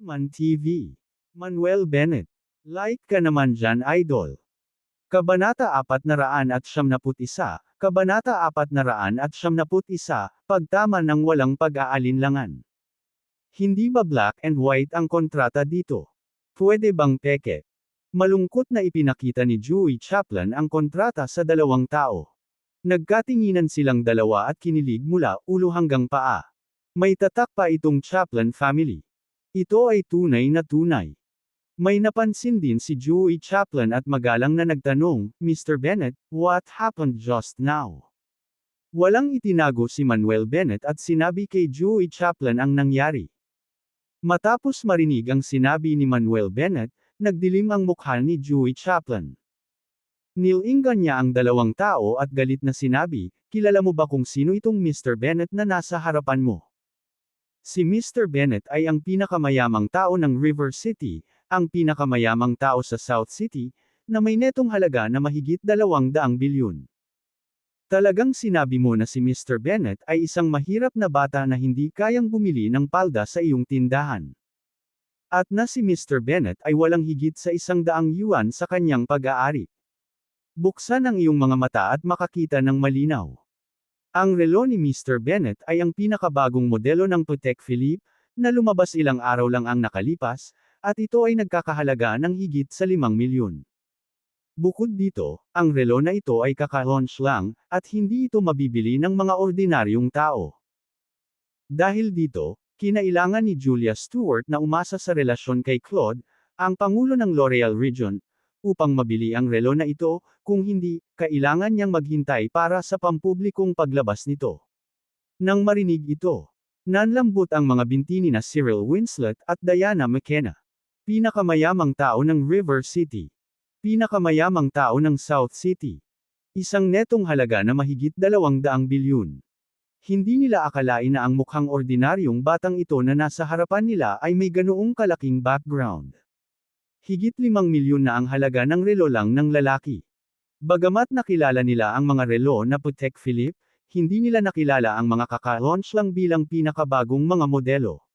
Man TV. Manuel Bennett. Like ka naman dyan, idol. Kabanata 471, Kabanata 471, pagtama ng walang pag-aalinlangan. Hindi ba black and white ang kontrata dito? Pwede bang peke? Malungkot na ipinakita ni Joey Chaplin ang kontrata sa dalawang tao. Nagkatinginan silang dalawa at kinilig mula ulo hanggang paa. May tatak pa itong Chaplin family. Ito ay tunay na tunay. May napansin din si Joey Chaplin at magalang na nagtanong, Mr. Bennett, what happened just now? Walang itinago si Manuel Bennett at sinabi kay Joey Chaplin ang nangyari. Matapos marinig ang sinabi ni Manuel Bennett, nagdilim ang mukha ni Joey Chaplin. Nilinggan niya ang dalawang tao at galit na sinabi, kilala mo ba kung sino itong Mr. Bennett na nasa harapan mo? Si Mr. Bennett ay ang pinakamayamang tao ng River City, ang pinakamayamang tao sa South City, na may netong halaga na mahigit 200 bilyon. Talagang sinabi mo na si Mr. Bennett ay isang mahirap na bata na hindi kayang bumili ng palda sa iyong tindahan. At na si Mr. Bennett ay walang higit sa 100 yuan sa kanyang pag-aari. Buksan ang iyong mga mata at makakita ng malinaw. Ang relo ni Mr. Bennett ay ang pinakabagong modelo ng Patek Philippe, na lumabas ilang araw lang ang nakalipas, at ito ay nagkakahalaga ng higit sa 5 milyon. Bukod dito, ang relo na ito ay kaka-launch lang, at hindi ito mabibili ng mga ordinaryong tao. Dahil dito, kinailangan ni Julia Stewart na umasa sa relasyon kay Claude, ang pangulo ng L'Oreal Region, upang mabili ang relo na ito, kung hindi, kailangan niyang maghintay para sa pampublikong paglabas nito. Nang marinig ito, nanlambot ang mga binti ni na Cyril Winslet at Diana McKenna. Pinakamayamang tao ng River City. Pinakamayamang tao ng South City. Isang netong halaga na mahigit 200 bilyon. Hindi nila akalain na ang mukhang ordinaryong batang ito na nasa harapan nila ay may ganoong kalaking background. Higit 5 milyon na ang halaga ng relo lang ng lalaki. Bagamat nakilala nila ang mga relo na Patek Philippe, hindi nila nakilala ang mga kaka-launch lang bilang pinakabagong mga modelo.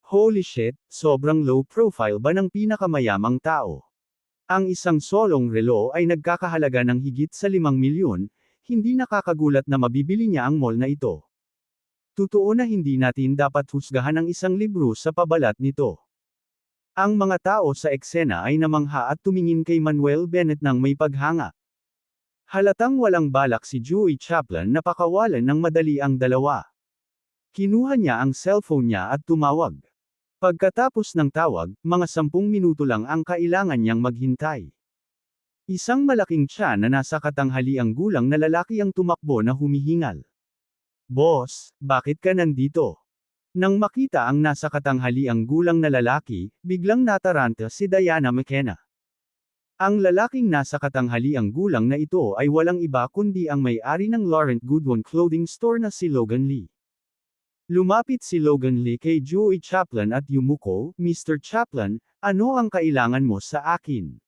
Holy shit, sobrang low profile ba ng pinakamayamang tao? Ang isang solong relo ay nagkakahalaga ng higit sa 5 milyon, hindi nakakagulat na mabibili niya ang mall na ito. Totoo na hindi natin dapat husgahan ang isang libro sa pabalat nito. Ang mga tao sa eksena ay namangha at tumingin kay Manuel Bennett ng may paghanga. Halatang walang balak si Joey Chaplin na pakawalan ng madali ang dalawa. Kinuha niya ang cellphone niya at tumawag. Pagkatapos ng tawag, mga 10 minuto lang ang kailangan niyang maghintay. Isang malaking tiyan na nasa katanghaliang gulang na lalaki ang tumakbo na humihingal. Boss, bakit ka nandito? Nang makita ang nasa katanghaliang gulang na lalaki, biglang nataranta si Diana McKenna. Ang lalaking nasa katanghaliang gulang na ito ay walang iba kundi ang may-ari ng Laurent Goodwin clothing store na si Logan Lee. Lumapit si Logan Lee kay Joey Chaplin at yumuko, Mr. Chaplin, ano ang kailangan mo sa akin?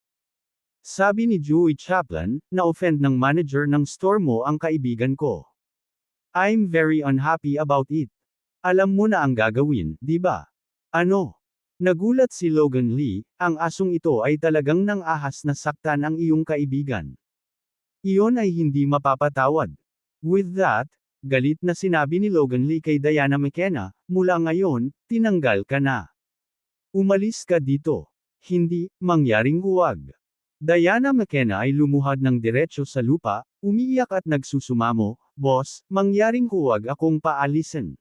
Sabi ni Joey Chaplin, na-offend ng manager ng store mo ang kaibigan ko. I'm very unhappy about it. Alam mo na ang gagawin, di ba? Ano? Nagulat si Logan Lee, ang asong ito ay talagang nang ahas na saktan ang iyong kaibigan. Iyon ay hindi mapapatawad. With that, galit na sinabi ni Logan Lee kay Diana McKenna, mula ngayon, tinanggal ka na. Umalis ka dito. Hindi, mangyaring huwag. Diana McKenna ay lumuhad ng diretso sa lupa, umiiyak at nagsusumamo, boss, mangyaring huwag akong paalisin.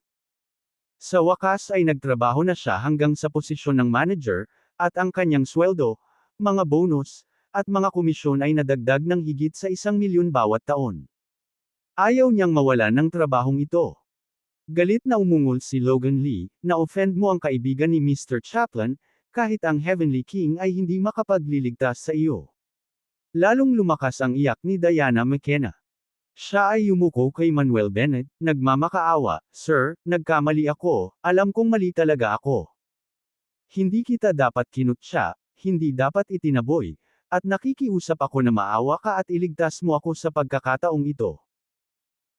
Sa wakas ay nagtrabaho na siya hanggang sa posisyon ng manager, at ang kanyang sweldo, mga bonus, at mga komisyon ay nadagdag ng higit sa 1 milyon bawat taon. Ayaw niyang mawalan ng trabahong ito. Galit na umungol si Logan Lee, na-offend mo ang kaibigan ni Mr. Chaplin, kahit ang Heavenly King ay hindi makapagliligtas sa iyo. Lalong lumakas ang iyak ni Diana McKenna. Siya ay yumuko kay Manuel Bennett, nagmamakaawa, Sir, nagkamali ako, alam kong mali talaga ako. Hindi kita dapat kinutya, hindi dapat itinaboy, at nakikiusap ako na maawa ka at iligtas mo ako sa pagkakataong ito.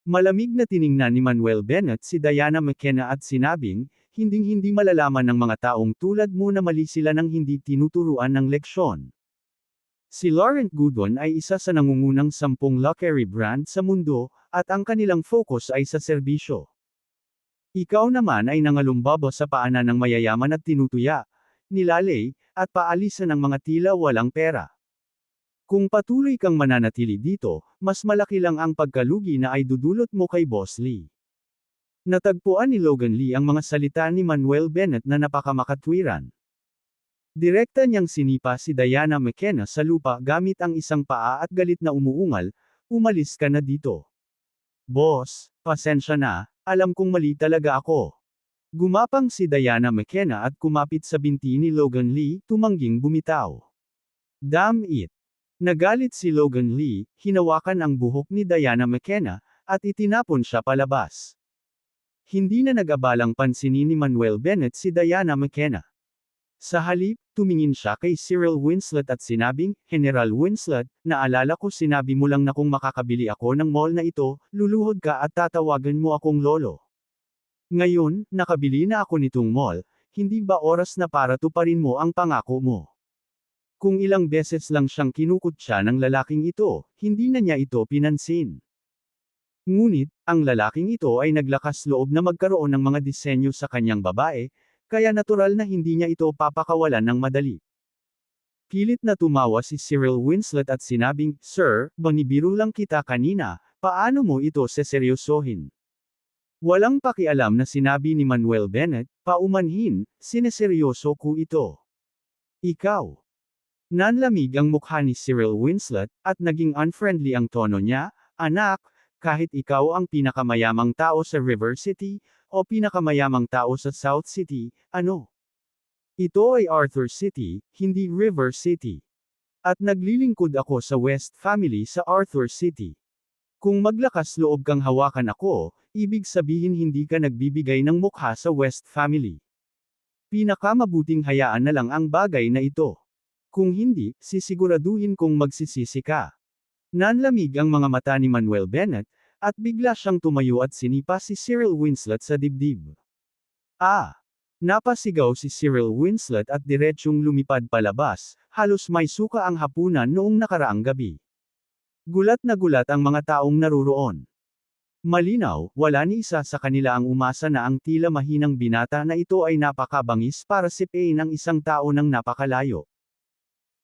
Malamig na tiningnan ni Manuel Bennett si Diana McKenna at sinabing, hinding-hindi malalaman ng mga taong tulad mo na mali sila nang hindi tinuturuan ng leksyon. Si Laurent Goodwin ay isa sa nangungunang 10 luxury brand sa mundo, at ang kanilang focus ay sa serbisyo. Ikaw naman ay nangalumbaba sa paanan ng mayayaman at tinutuya, nilalay, at paalisan ng mga tila walang pera. Kung patuloy kang mananatili dito, mas malaki lang ang pagkalugi na ay dudulot mo kay Boss Lee. Natagpuan ni Logan Lee ang mga salita ni Manuel Bennett na napakamakatwiran. Direkta niyang sinipa si Diana McKenna sa lupa gamit ang isang paa at galit na umuungal, "Umalis ka na dito. Boss, pasensya na, alam kong mali talaga ako." Gumapang si Diana McKenna at kumapit sa binti ni Logan Lee, tumangging bumitaw. Damn it! Nagalit si Logan Lee, hinawakan ang buhok ni Diana McKenna, at itinapon siya palabas. Hindi na nag-abalang pansinin ni Manuel Bennett si Diana McKenna. Sa halip, tumingin siya kay Cyril Winslet at sinabing, "General Winslet, naalala ko sinabi mo lang na kung makakabili ako ng mall na ito, luluhod ka at tatawagan mo akong lolo. Ngayon, nakabili na ako nitong mall, hindi ba oras na para tuparin mo ang pangako mo?" Kung ilang beses lang siyang kinukutya ng lalaking ito, hindi na niya ito pinansin. Ngunit, ang lalaking ito ay naglakas loob na magkaroon ng mga disenyo sa kanyang babae, kaya natural na hindi niya ito papakawalan ng madali. Pilit na tumawa si Cyril Winslet at sinabing, "Sir, banibiro lang kita kanina, paano mo ito seseryosohin?" Walang pakialam na sinabi ni Manuel Bennett, "Paumanhin, sineseryoso ko ito." "Ikaw." Nanlamig ang mukha ni Cyril Winslet, at naging unfriendly ang tono niya, "Anak, kahit ikaw ang pinakamayamang tao sa River City, o pinakamayamang tao sa South City, ano? Ito ay Arthur City, hindi River City. At naglilingkod ako sa West family sa Arthur City. Kung maglakas loob kang hawakan ako, ibig sabihin hindi ka nagbibigay ng mukha sa West family. Pinakamabuting hayaan na lang ang bagay na ito. Kung hindi, sisiguraduhin kong magsisisi ka." Nanlamig ang mga mata ni Manuel Bennett, at bigla siyang tumayo at sinipa si Cyril Winslet sa dibdib. "Ah!" Napasigaw si Cyril Winslet at diretsyong lumipad palabas, halos may suka ang hapunan noong nakaraang gabi. Gulat na gulat ang mga taong naruroon. Malinaw, wala ni isa sa kanila ang umasa na ang tila mahinang binata na ito ay napakabangis para sipain ang isang tao ng napakalayo.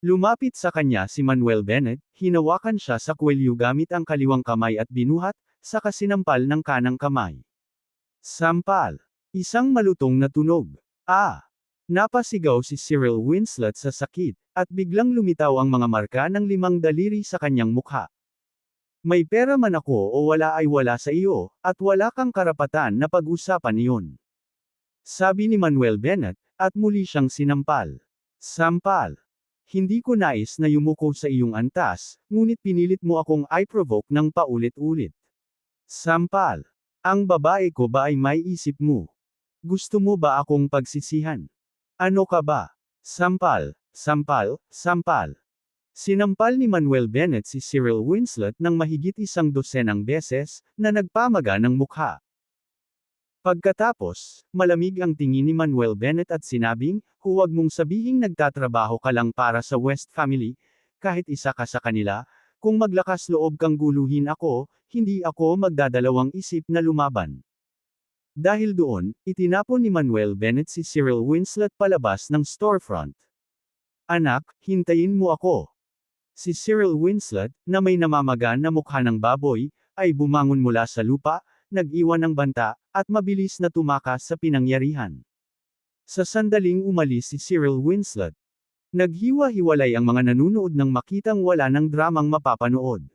Lumapit sa kanya si Manuel Bennett, hinawakan siya sa kwelyo gamit ang kaliwang kamay at binuhat, saka sinampal ng kanang kamay. Sampal. Isang malutong na tunog. "Ah!" Napasigaw si Cyril Winslet sa sakit, at biglang lumitaw ang mga marka ng 5 daliri sa kanyang mukha. "May pera man ako o wala ay wala sa iyo, at wala kang karapatan na pag-usapan iyon." Sabi ni Manuel Bennett, at muli siyang sinampal. Sampal. "Hindi ko nais na yumuko sa iyong antas, ngunit pinilit mo akong i-provoke ng paulit-ulit." Sampal. "Ang babae ko ba ay may isip mo? Gusto mo ba akong pagsisihan? Ano ka ba?" Sampal, sampal, sampal. Sinampal ni Manuel Bennett si Cyril Winslet ng mahigit 12 beses, na nagpamaga ng mukha. Pagkatapos, malamig ang tingin ni Manuel Bennett at sinabing, "Huwag mong sabihing nagtatrabaho ka lang para sa West family, kahit isa ka sa kanila, kung maglakas loob kang guluhin ako, hindi ako magdadalawang isip na lumaban." Dahil doon, itinapon ni Manuel Bennett si Cyril Winslet palabas ng storefront. "Anak, hintayin mo ako." Si Cyril Winslet, na may namamaga na mukha ng baboy, ay bumangon mula sa lupa, nag-iwan ng banta, at mabilis na tumakas sa pinangyarihan. Sa sandaling umalis si Cyril Winslet, naghiwa-hiwalay ang mga nanunood nang makitang wala ng dramang mapapanood.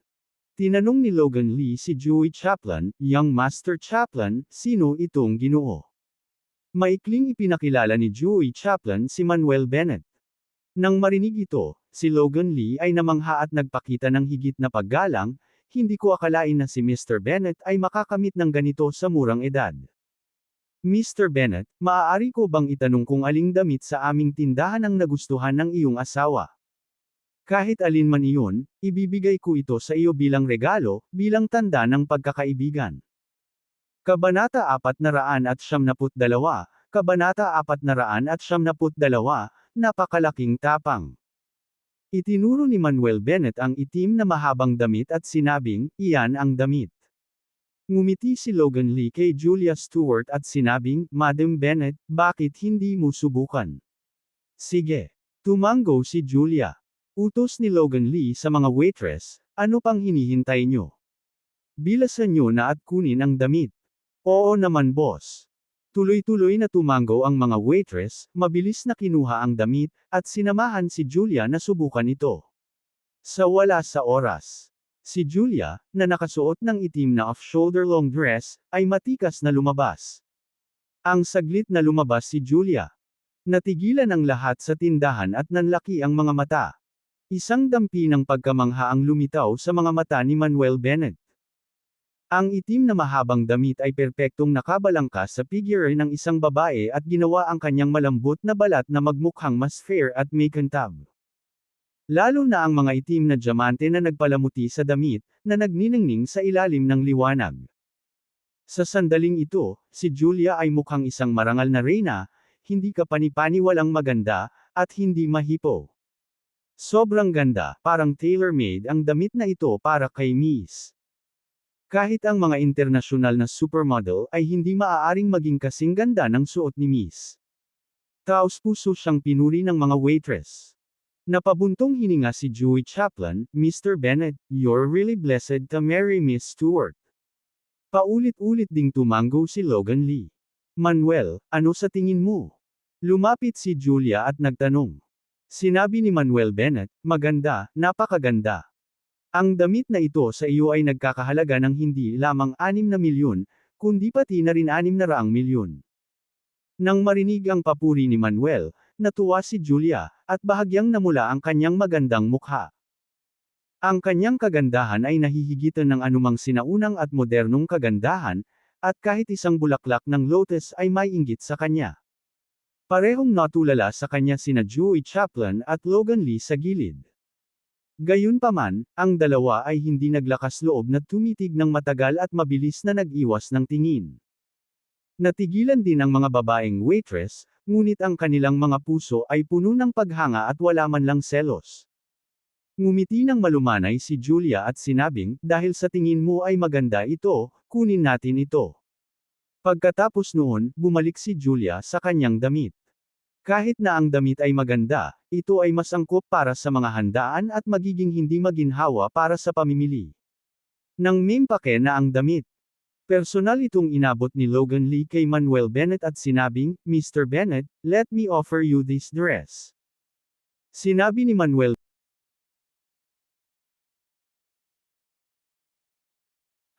Tinanong ni Logan Lee si Joey Chaplin, "Young Master Chaplin, sino itong Ginoo?" Maikling ipinakilala ni Joey Chaplin si Manuel Bennett. Nang marinig ito, si Logan Lee ay namangha at nagpakita ng higit na paggalang, "Hindi ko akalain na si Mr. Bennett ay makakamit ng ganito sa murang edad. Mr. Bennett, maaari ko bang itanong kung aling damit sa aming tindahan ang nagustuhan ng iyong asawa? Kahit alin man iyon, ibibigay ko ito sa iyo bilang regalo, bilang tanda ng pagkakaibigan." Kabanata 492, Kabanata 472, Napakalaking Tapang. Itinuro ni Manuel Bennett ang itim na mahabang damit at sinabing, "Iyan ang damit." Ngumiti si Logan Lee kay Julia Stewart at sinabing, "Madam Bennett, bakit hindi mo subukan?" "Sige." Tumango si Julia. Utos ni Logan Lee sa mga waitress, "Ano pang hinihintay nyo? Bilasan nyo na at kunin ang damit." "Oo naman boss." Tuloy-tuloy na tumango ang mga waitress, mabilis na kinuha ang damit, at sinamahan si Julia na subukan ito. Sa wala sa oras. Si Julia, na nakasuot ng itim na off-shoulder long dress, ay matikas na lumabas. Ang saglit na lumabas si Julia. Natigilan ang lahat sa tindahan at nanlaki ang mga mata. Isang dampi ng pagkamangha ang lumitaw sa mga mata ni Manuel Bennett. Ang itim na mahabang damit ay perpektong nakabalangkas sa figure ng isang babae at ginawa ang kanyang malambot na balat na magmukhang mas fair at may kintab. Lalo na ang mga itim na diamante na nagpalamuti sa damit, na nagniningning sa ilalim ng liwanag. Sa sandaling ito, si Julia ay mukhang isang marangal na reyna, hindi kapani-paniwalang maganda, at hindi mahipo. Sobrang ganda, parang tailor-made ang damit na ito para kay Miss. Kahit ang mga internasyonal na supermodel ay hindi maaaring maging kasing ganda ng suot ni Miss. Taos-puso siyang pinuri ng mga waitress. Napabuntong hininga si Joey Chaplin, "Mr. Bennett, you're really blessed to marry Miss Stewart." Paulit-ulit ding tumango si Logan Lee. "Manuel, ano sa tingin mo?" Lumapit si Julia at nagtanong. Sinabi ni Manuel Bennett, "Maganda, napakaganda. Ang damit na ito sa iyo ay nagkakahalaga ng hindi lamang 6 na milyon, kundi pati na rin 600 milyon. Nang marinig ang papuri ni Manuel, natuwa si Julia, at bahagyang namula ang kanyang magandang mukha. Ang kanyang kagandahan ay nahihigitan ng anumang sinaunang at modernong kagandahan, at kahit isang bulaklak ng lotus ay may inggit sa kanya. Parehong natulala sa kanya sina Joey Chaplin at Logan Lee sa gilid. Gayunpaman, ang dalawa ay hindi naglakas loob na tumitig ng matagal at mabilis na nag-iwas ng tingin. Natigilan din ang mga babaeng waitress, ngunit ang kanilang mga puso ay puno ng paghanga at wala man lang selos. Ngumiti ng malumanay si Julia at sinabing, "Dahil sa tingin mo ay maganda ito, kunin natin ito." Pagkatapos noon, bumalik si Julia sa kanyang damit. Kahit na ang damit ay maganda, ito ay mas angkop para sa mga handaan at magiging hindi maginhawa para sa pamimili. Nang mimpake na ang damit. Personal itong inabot ni Logan Lee kay Manuel Bennett at sinabing, "Mr. Bennett, let me offer you this dress." Sinabi ni Manuel,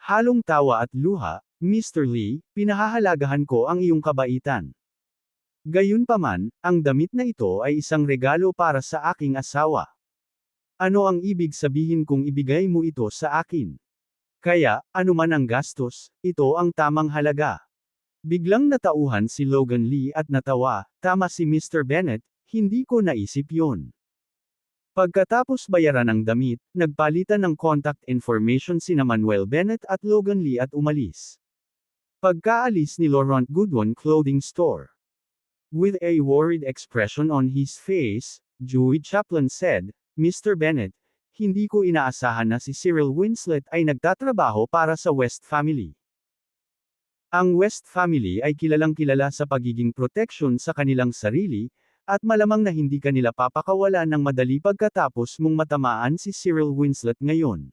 halong tawa at luha, "Mr. Lee, pinahahalagahan ko ang iyong kabaitan. Gayunpaman, ang damit na ito ay isang regalo para sa aking asawa. Ano ang ibig sabihin kung ibigay mo ito sa akin? Kaya, anuman ang gastos, ito ang tamang halaga." Biglang natauhan si Logan Lee at natawa, "Tama si Mr. Bennett, hindi ko naisip yon." Pagkatapos bayaran ang damit, nagpalitan ng contact information sina Manuel Bennett at Logan Lee at umalis. Pagkaalis ni Laurent Goodwin Clothing Store. With a worried expression on his face, Joey Chaplin said, "Mr. Bennett, hindi ko inaasahan na si Cyril Winslet ay nagtatrabaho para sa West Family." Ang West Family ay kilalang-kilala sa pagiging proteksyon sa kanilang sarili, at malamang na hindi kanila papakawalan ng madali pagkatapos mong matamaan si Cyril Winslet ngayon.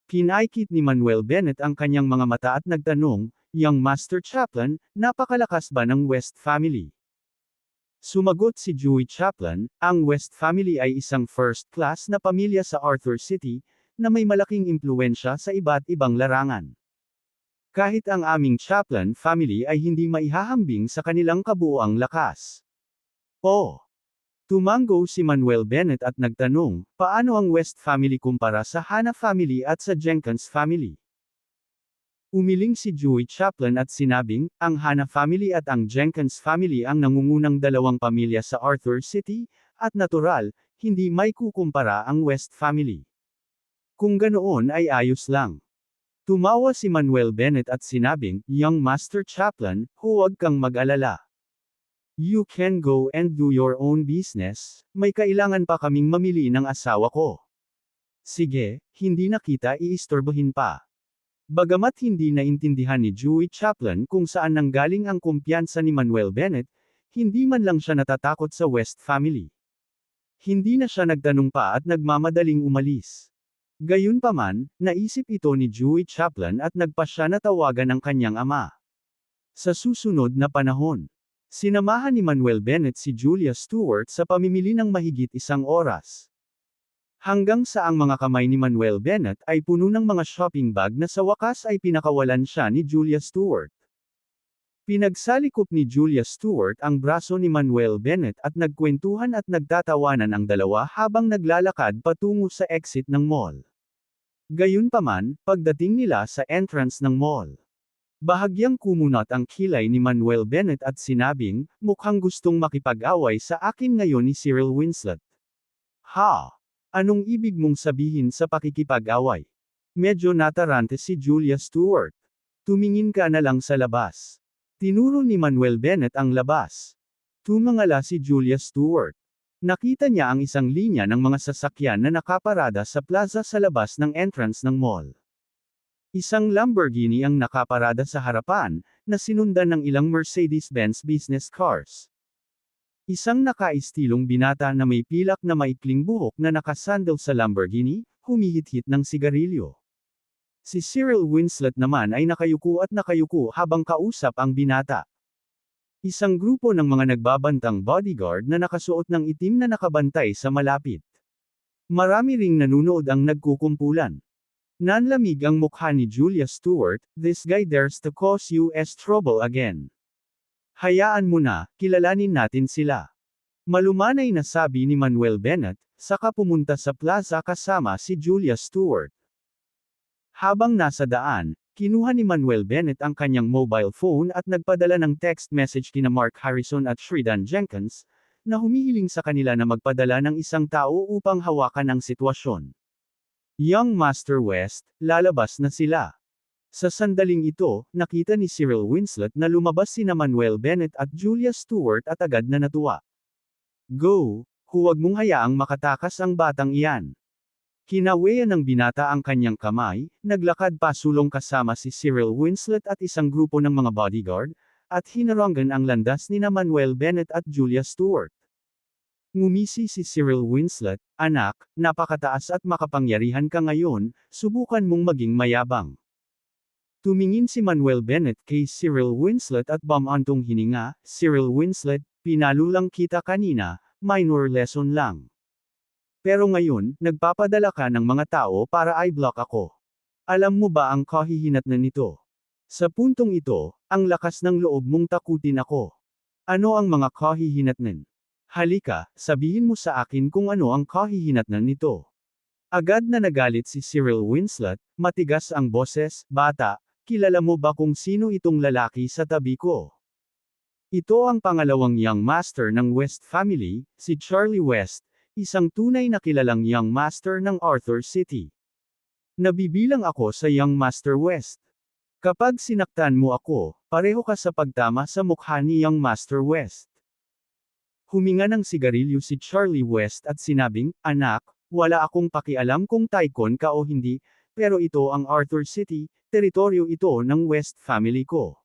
Pinaikit ni Manuel Bennett ang kanyang mga mata at nagtanong, "Young Master Chaplin, napakalakas ba ng West Family?" Sumagot si Joey Chaplin, "Ang West Family ay isang first-class na pamilya sa Arthur City, na may malaking impluwensya sa iba't ibang larangan. Kahit ang aming Chaplin family ay hindi maihahambing sa kanilang kabuuang lakas." "Oh." Tumango si Manuel Bennett at nagtanong, "Paano ang West Family kumpara sa Hanna Family at sa Jenkins Family?" Umiling si Joey Chaplin at sinabing, "Ang Hanna Family at ang Jenkins Family ang nangungunang dalawang pamilya sa Arthur City, at natural, hindi may kukumpara ang West Family. Kung ganoon ay ayos lang." Tumawa si Manuel Bennett at sinabing, "Young Master Chaplin, huwag kang mag-alala. You can go and do your own business, may kailangan pa kaming mamili ng asawa ko. Sige, hindi na kita iistorbohin pa. Bagamat hindi naintindihan ni Dewey Chaplin kung saan nanggaling ang kumpiyansa ni Manuel Bennett, hindi man lang siya natatakot sa West family. Hindi na siya nagtanong pa at nagmamadaling umalis. Gayunpaman, naisip ito ni Dewey Chaplin at nagpa siya na tawagan ang kanyang ama. Sa susunod na panahon, sinamahan ni Manuel Bennett si Julia Stewart sa pamimili ng mahigit 1 oras. Hanggang sa ang mga kamay ni Manuel Bennett ay puno ng mga shopping bag na sa wakas ay pinakawalan siya ni Julia Stewart. Pinagsalikop ni Julia Stewart ang braso ni Manuel Bennett at nagkwentuhan at nagtatawanan ang dalawa habang naglalakad patungo sa exit ng mall. Gayunpaman, pagdating nila sa entrance ng mall, bahagyang kumunat ang kilay ni Manuel Bennett at sinabing, mukhang gustong makipag-away sa akin ngayon ni Cyril Winslet. Ha? Anong ibig mong sabihin sa pakikipag-away? Medyo natarante si Julia Stewart. Tumingin ka na lang sa labas. Tinuro ni Manuel Bennett ang labas. Tumangala si Julia Stewart. Nakita niya ang isang linya ng mga sasakyan na nakaparada sa plaza sa labas ng entrance ng mall. Isang Lamborghini ang nakaparada sa harapan, na sinundan ng ilang Mercedes-Benz business cars. Isang nakaistilong binata na may pilak na maikling buhok na nakasandal sa Lamborghini, humihit-hit ng sigarilyo. Si Cyril Winslet naman ay nakayuko habang kausap ang binata. Isang grupo ng mga nagbabantang bodyguard na nakasuot ng itim na nakabantay sa malapit. Marami ring nanunood ang nagkukumpulan. Nanlamig ang mukha ni Julia Stewart, this guy dares to cause US trouble again. Hayaan mo na, kilalanin natin sila. Malumanay na sabi ni Manuel Bennett, saka pumunta sa plaza kasama si Julia Stewart. Habang nasa daan, kinuha ni Manuel Bennett ang kanyang mobile phone at nagpadala ng text message kina Mark Harrison at Sheridan Jenkins, na humihiling sa kanila na magpadala ng isang tao upang hawakan ang sitwasyon. Young Master West, lalabas na sila. Sa sandaling ito, nakita ni Cyril Winslet na lumabas sina Manuel Bennett at Julia Stewart at agad na natuwa. Go, huwag mong hayaang makatakas ang batang iyan. Kinaweyan ng binata ang kanyang kamay, naglakad pasulong kasama si Cyril Winslet at isang grupo ng mga bodyguard, at hinaranggan ang landas ni Manuel Bennett at Julia Stewart. Ngumisi si Cyril Winslet, anak, napakataas at makapangyarihan ka ngayon, subukan mong maging mayabang. Tumingin si Manuel Bennett kay Cyril Winslet at bumantong hininga, Cyril Winslet, pinalo lang kita kanina, minor lesson lang. Pero ngayon, nagpapadala ka ng mga tao para i-block ako. Alam mo ba ang kahihinatnan nito? Sa puntong ito, ang lakas ng loob mong takutin ako. Ano ang mga kahihinatnan? Halika, sabihin mo sa akin kung ano ang kahihinatnan nito. Agad na nagalit si Cyril Winslet, matigas ang boses, bata, kilala mo ba kung sino itong lalaki sa tabi ko? Ito ang pangalawang young master ng West family, si Charlie West, isang tunay na kilalang young master ng Arthur City. Nabibilang ako sa young master West. Kapag sinaktan mo ako, pareho ka sa pagtama sa mukha ni young master West. Huminga ng sigarilyo si Charlie West at sinabing, anak, wala akong pakialam kung tycoon ka o hindi, pero ito ang Arthur City, teritoryo ito ng West family ko.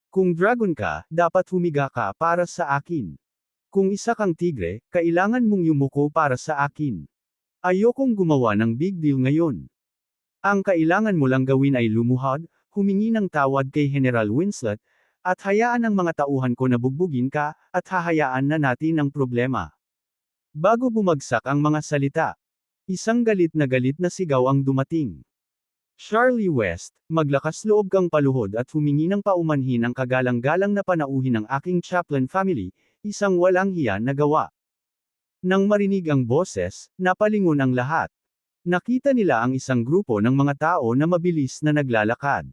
Kung dragon ka, dapat humiga ka para sa akin. Kung isa kang tigre, kailangan mong yumuko para sa akin. Ayokong gumawa ng big deal ngayon. Ang kailangan mo lang gawin ay lumuhod, humingi ng tawad kay General Winslet, at hayaan ang mga tauhan ko na bugbugin ka, at hahayaan na natin ang problema. Bago bumagsak ang mga salita, isang galit na sigaw ang dumating. Charlie West, maglakas loob kang paluhod at humingi ng paumanhin ang kagalang-galang na panauhin ng aking Chaplin family, isang walang hiya na gawa. Nang marinig ang boses, napalingon ang lahat. Nakita nila ang isang grupo ng mga tao na mabilis na naglalakad.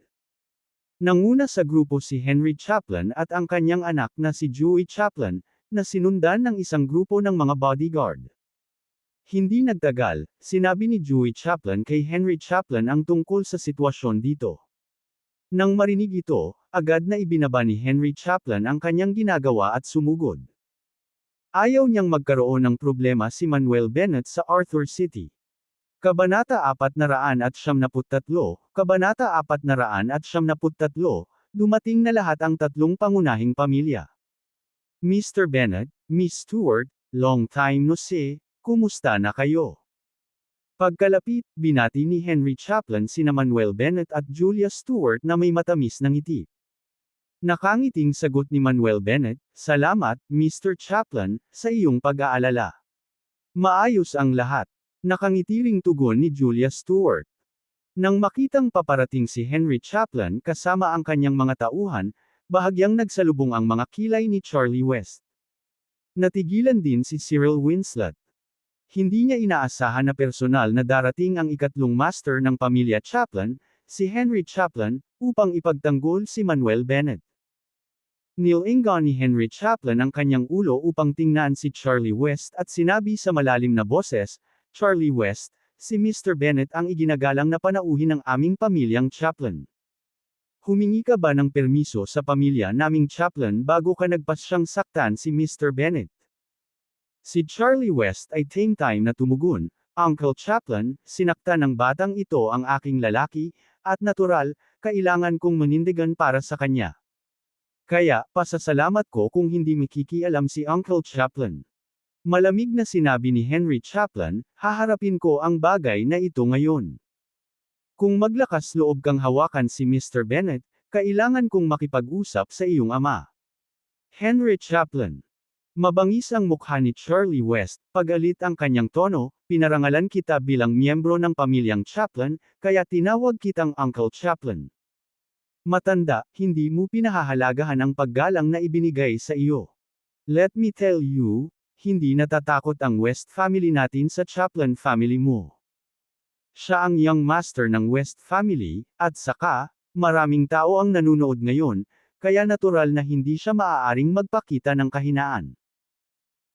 Nanguna sa grupo si Henry Chaplin at ang kanyang anak na si Dewey Chaplin, na sinundan ng isang grupo ng mga bodyguard. Hindi nagtagal, sinabi ni Dewey Chaplin kay Henry Chaplin ang tungkol sa sitwasyon dito. Nang marinig ito, agad na ibinaba ni Henry Chaplin ang kanyang ginagawa at sumugod. Ayaw niyang magkaroon ng problema si Manuel Bennett sa Arthur City. Kabanata 473, Kabanata 473, dumating na lahat ang tatlong pangunahing pamilya. Mr. Bennett, Miss Stewart, long time no see, kumusta na kayo? Pagkalapit, binati ni Henry Chaplin sina Manuel Bennett at Julia Stewart na may matamis na ngiti. Nakangiting sagot ni Manuel Bennett, "Salamat, Mr. Chaplin, sa iyong pag-aalala. Maayos ang lahat." Nakangiti ring tugon ni Julia Stewart. Nang makitang paparating si Henry Chaplin kasama ang kanyang mga tauhan, bahagyang nagsalubong ang mga kilay ni Charlie West. Natigilan din si Cyril Winslet. Hindi niya inaasahan na personal na darating ang ikatlong master ng pamilya Chaplin, si Henry Chaplin, upang ipagtanggol si Manuel Bennett. Nilingon ni Henry Chaplin ang kanyang ulo upang tingnan si Charlie West at sinabi sa malalim na boses, "Charlie West, si Mr. Bennett ang iginagalang na panauhin ng aming pamilyang Chaplin. Humingi ka ba ng permiso sa pamilya naming Chaplin bago ka nagpasyang saktan si Mr. Bennett?" Si Charlie West ay time na tumugon, "Uncle Chaplin, sinaktan ng batang ito ang aking lalaki, at natural, kailangan kong manindigan para sa kanya. Kaya, pasasalamat ko kung hindi makikialam si Uncle Chaplin." Malamig na sinabi ni Henry Chaplin, "Haharapin ko ang bagay na ito ngayon. Kung maglakas loob kang hawakan si Mr. Bennett, kailangan kong makipag-usap sa iyong ama." Henry Chaplin. Mabangis ang mukha ni Charlie West, pagalit ang kanyang tono, "Pinarangalan kita bilang miyembro ng pamilyang Chaplin, kaya tinawag kitang Uncle Chaplin. Matanda, hindi mo pinahahalagahan ang paggalang na ibinigay sa iyo. Let me tell you, hindi natatakot ang West family natin sa Chaplin family mo. Siya ang young master ng West family, at saka, maraming tao ang nanunood ngayon, kaya natural na hindi siya maaaring magpakita ng kahinaan.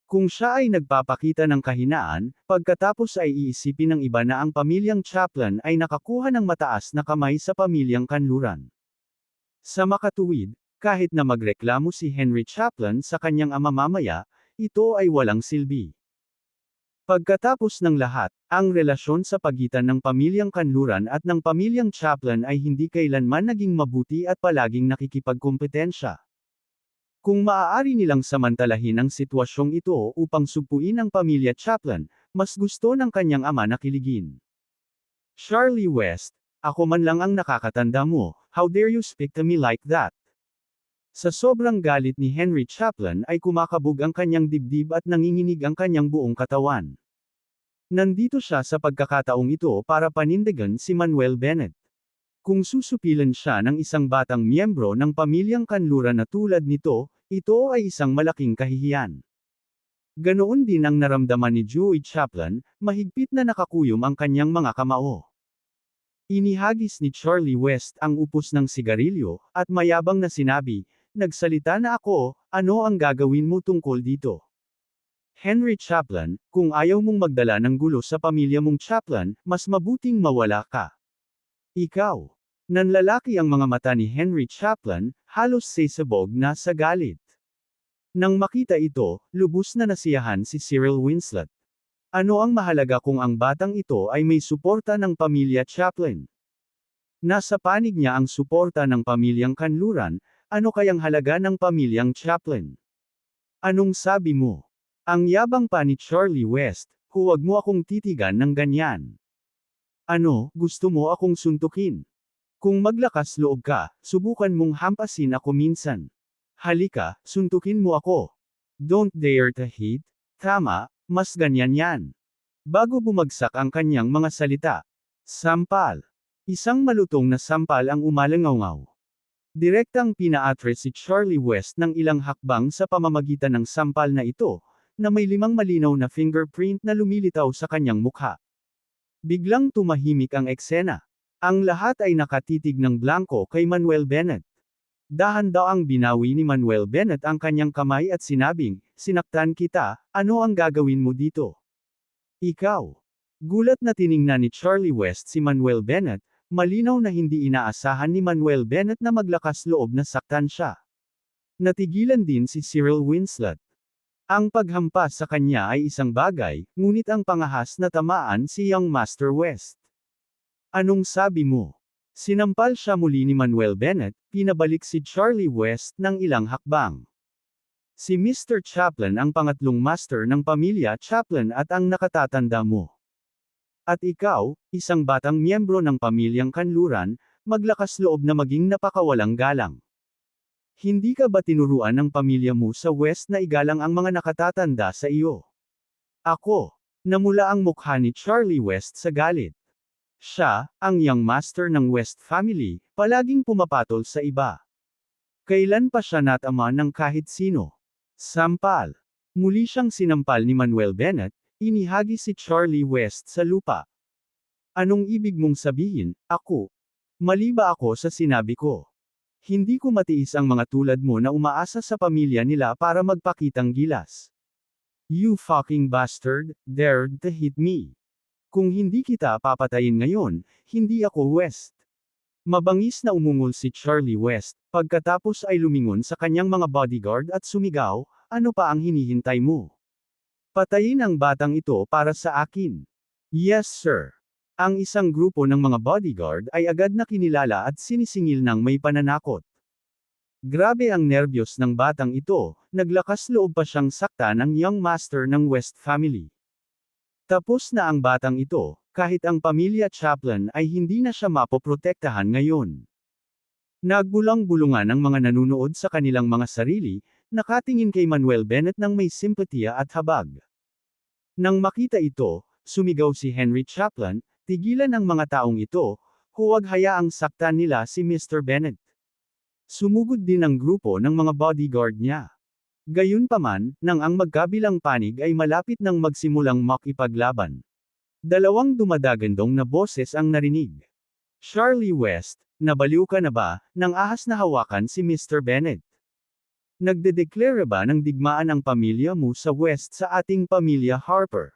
Kung siya ay nagpapakita ng kahinaan, pagkatapos ay iisipin ng iba na ang pamilyang Chaplin ay nakakuha ng mataas na kamay sa pamilyang kanluran." Sa makatuwid, kahit na magreklamo si Henry Chaplin sa kanyang ama mamaya, ito ay walang silbi. Pagkatapos ng lahat, ang relasyon sa pagitan ng pamilyang kanluran at ng pamilyang Chaplin ay hindi kailanman naging mabuti at palaging nakikipagkompetensya. Kung maaari nilang samantalahin ang sitwasyong ito upang sugpuin ang pamilya Chaplin, mas gusto ng kanyang ama na kiligin. "Charlie West, ako man lang ang nakakatanda mo, how dare you speak to me like that?" Sa sobrang galit ni Henry Chaplin ay kumakabog ang kanyang dibdib at nanginginig ang kanyang buong katawan. Nandito siya sa pagkakataong ito para panindigan si Manuel Bennett. Kung susupilan siya ng isang batang miyembro ng pamilyang kanluran na tulad nito, ito ay isang malaking kahihiyan. Ganoon din ang naramdaman ni Joey Chaplin, mahigpit na nakakuyom ang kanyang mga kamao. Inihagis ni Charlie West ang upos ng sigarilyo, at mayabang na sinabi, "Nagsalita na ako, ano ang gagawin mo tungkol dito? Henry Chaplin, kung ayaw mong magdala ng gulo sa pamilya mong Chaplin, mas mabuting mawala ka." "Ikaw." Nanlalaki ang mga mata ni Henry Chaplin, halos sisabog na sa galit. Nang makita ito, lubos na nasiyahan si Cyril Winslet. Ano ang mahalaga kung ang batang ito ay may suporta ng pamilya Chaplin? Nasa panig niya ang suporta ng pamilyang kanluran, ano kayang halaga ng pamilyang Chaplin? "Anong sabi mo? Ang yabang pa ni Charlie West, huwag mo akong titigan ng ganyan. Ano, gusto mo akong suntukin? Kung maglakas loob ka, subukan mong hampasin ako minsan. Halika, suntukin mo ako. Don't dare to hit." Tama, mas ganyan yan. Bago bumagsak ang kanyang mga salita. Sampal. Isang malutong na sampal ang umalangaw. Direktang pinaatre si Charlie West ng ilang hakbang sa pamamagitan ng sampal na ito, na may 5 malinaw na fingerprint na lumilitaw sa kanyang mukha. Biglang tumahimik ang eksena. Ang lahat ay nakatitig ng blanko kay Manuel Bennett. Dahan-daang binawi ni Manuel Bennett ang kanyang kamay at sinabing, "Sinaktan kita, ano ang gagawin mo dito? Ikaw." Gulat na tiningnan ni Charlie West si Manuel Bennett, Malinaw na hindi inaasahan ni Manuel Bennett na maglakas loob na saktan siya. Natigilan din si Cyril Winslet. Ang paghampas sa kanya ay isang bagay, ngunit ang pangahas na tamaan si Young Master West. Anong sabi mo? Sinampal siya muli ni Manuel Bennett, pinabalik si Charlie West ng ilang hakbang. Si Mr. Chaplin ang pangatlong master ng pamilya Chaplin at ang nakatatanda mo. At ikaw, isang batang miyembro ng pamilyang kanluran, maglakas loob na maging napakawalang galang. Hindi ka ba tinuruan ng pamilya mo sa West na igalang ang mga nakatatanda sa iyo? Ako. Namula ang mukha ni Charlie West sa galit. Siya, ang young master ng West family, palaging pumapatol sa iba. Kailan pa siya natama ng kahit sino? Sampal. Muli siyang sinampal ni Manuel Bennett, inihagi si Charlie West sa lupa. Anong ibig mong sabihin, ako? Mali ba ako sa sinabi ko? Hindi ko matiis ang mga tulad mo na umaasa sa pamilya nila para magpakitang gilas. You fucking bastard, dared to hit me. Kung hindi kita papatayin ngayon, hindi ako West. Mabangis na umungol si Charlie West, pagkatapos ay lumingon sa kanyang mga bodyguard at sumigaw, ano pa ang hinihintay mo? Patayin ang batang ito para sa akin. Yes sir. Ang isang grupo ng mga bodyguard ay agad na kinilala at sinisingil ng may pananakot. Grabe ang nerbiyos ng batang ito, naglakas loob pa siyang sakta ng young master ng West family. Tapos na ang batang ito, kahit ang pamilya Chaplin ay hindi na siya mapoprotektahan ngayon. Nagbulang-bulungan ang mga nanunood sa kanilang mga sarili, nakatingin kay Manuel Bennett ng may simpatiya at habag. Nang makita ito, sumigaw si Henry Chaplin, tigilan ang mga taong ito, huwag hayaang saktan nila si Mr. Bennett. Sumugod din ang grupo ng mga bodyguard niya. Gayunpaman, nang ang magkabilang panig ay malapit nang magsimulang makipaglaban. Dalawang dumadagandong na boses ang narinig. Charlie West, nabaliw ka na ba, nang ahas na hawakan si Mr. Bennett? Nagdedeklara ba ng digmaan ang pamilya mo sa West sa ating pamilya Harper?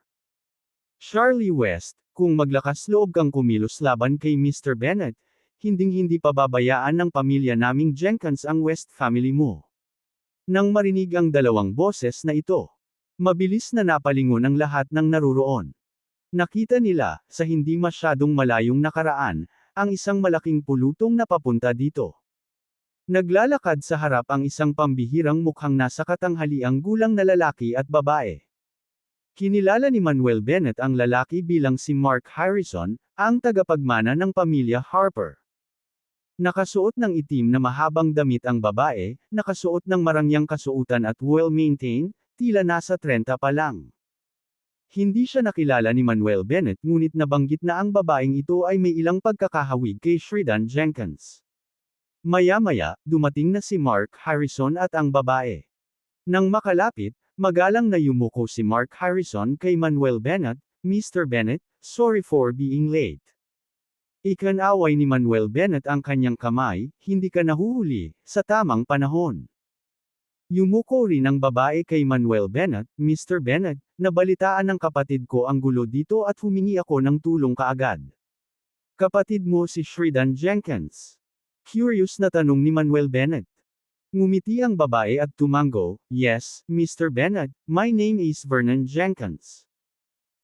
Charlie West, kung maglakas loob kang kumilos laban kay Mr. Bennett, hinding-hindi pababayaan ng pamilya naming Jenkins ang West family mo. Nang marinig ang dalawang boses na ito, mabilis na napalingon ang lahat ng naruroon. Nakita nila, sa hindi masyadong malayong nakaraan, ang isang malaking pulutong na papunta dito. Naglalakad sa harap ang isang pambihirang mukhang nasa katanghaliang gulang na lalaki at babae. Kinilala ni Manuel Bennett ang lalaki bilang si Mark Harrison, ang tagapagmana ng pamilya Harper. Nakasuot ng itim na mahabang damit ang babae, nakasuot ng marangyang kasuotan at well-maintained, tila nasa 30 pa lang. Hindi siya nakilala ni Manuel Bennett ngunit nabanggit na ang babaeng ito ay may ilang pagkakahawig kay Sheridan Jenkins. Maya-maya, dumating na si Mark Harrison at ang babae. Nang makalapit, magalang na yumuko si Mark Harrison kay Manuel Bennett, Mr. Bennett, sorry for being late. Ikinaway ni Manuel Bennett ang kanyang kamay, hindi ka nahuhuli, sa tamang panahon. Yumuko rin ang babae kay Manuel Bennett, Mr. Bennett, nabalitaan ng kapatid ko ang gulo dito at humingi ako ng tulong kaagad. Kapatid mo si Sheridan Jenkins? Curious na tanong ni Manuel Bennett. Ngumiti ang babae at tumango, yes, Mr. Bennett, my name is Vernon Jenkins.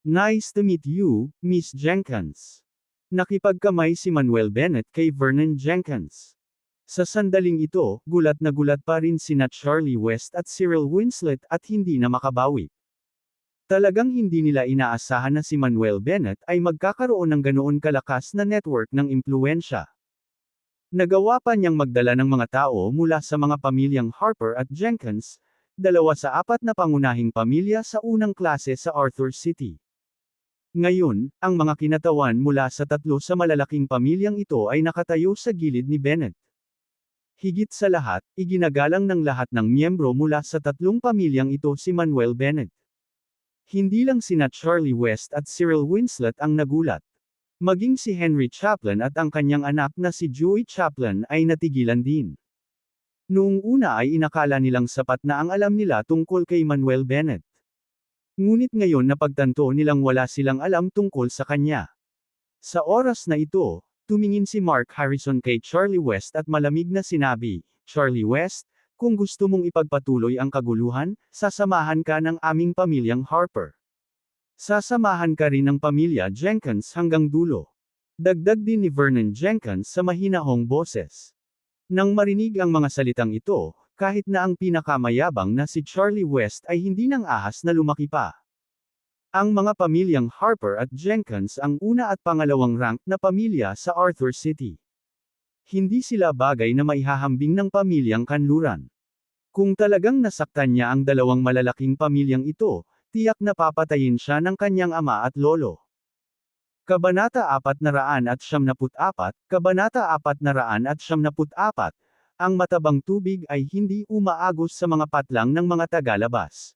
Nice to meet you, Miss Jenkins. Nakipagkamay si Manuel Bennett kay Vernon Jenkins. Sa sandaling ito, gulat na gulat pa rin sina Charlie West at Cyril Winslet at hindi na makabawi. Talagang hindi nila inaasahan na si Manuel Bennett ay magkakaroon ng ganoon kalakas na network ng impluwensya. Nagawa pa niyang magdala ng mga tao mula sa mga pamilyang Harper at Jenkins, 2 sa 4 na pangunahing pamilya sa unang klase sa Arthur City. Ngayon, ang mga kinatawan mula sa 3 sa malalaking pamilyang ito ay nakatayo sa gilid ni Bennett. Higit sa lahat, iginagalang ng lahat ng miyembro mula sa 3 pamilyang ito si Manuel Bennett. Hindi lang sina Charlie West at Cyril Winslet ang nagulat. Maging si Henry Chaplin at ang kanyang anak na si Joey Chaplin ay natigilan din. Noong una ay inakala nilang sapat na ang alam nila tungkol kay Manuel Bennett. Ngunit ngayon napagtanto nilang wala silang alam tungkol sa kanya. Sa oras na ito, tumingin si Mark Harrison kay Charlie West at malamig na sinabi, "Charlie West, kung gusto mong ipagpatuloy ang kaguluhan, sasamahan ka ng aming pamilyang Harper. Sasamahan ka rin ng pamilya Jenkins hanggang dulo." Dagdag din ni Vernon Jenkins sa mahinahong boses. Nang marinig ang mga salitang ito, kahit na ang pinakamayabang na si Charlie West ay hindi nang ahas na lumaki pa. Ang mga pamilyang Harper at Jenkins ang una at pangalawang rank na pamilya sa Arthur City. Hindi sila bagay na maihahambing ng pamilyang kanluran. Kung talagang nasaktan niya ang dalawang malalaking pamilyang ito, tiyak na papatayin siya ng kanyang ama at lolo. Kabanata 474, Kabanata 474, ang matabang tubig ay hindi umaagos sa mga patlang ng mga tagalabas.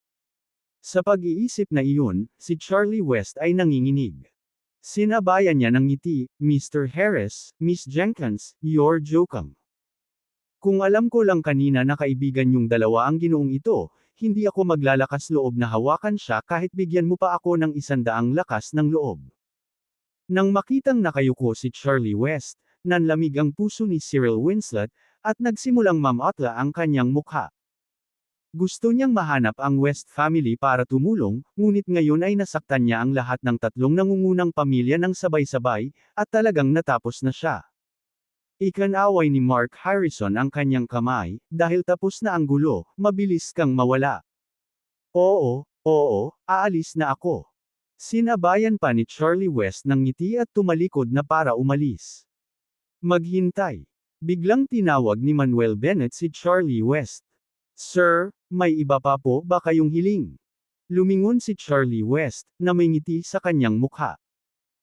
Sa pag-iisip na iyon, si Charlie West ay nanginginig. Sinabayan niya ng ngiti, "Mr. Harris, Miss Jenkins, you're joking. Kung alam ko lang kanina na kaibigan yung dalawa ang ginoong ito, hindi ako maglalakas loob na hawakan siya kahit bigyan mo pa ako ng 100 lakas ng loob." Nang makitang nakayuko si Charlie West, nanlamig ang puso ni Cyril Winslet, at nagsimulang mamotla ang kanyang mukha. Gusto niyang mahanap ang West family para tumulong, ngunit ngayon ay nasaktan niya ang lahat ng tatlong nangungunang pamilya ng sabay-sabay, at talagang natapos na siya. Ikinaway ni Mark Harrison ang kanyang kamay, "Dahil tapos na ang gulo, mabilis kang mawala." Oo, aalis na ako." Sinabayan pa ni Charlie West ng ngiti at tumalikod na para umalis. "Maghintay." Biglang tinawag ni Manuel Bennett si Charlie West. "Sir, may iba pa po ba kayong hiling?" Lumingon si Charlie West, na may ngiti sa kanyang mukha.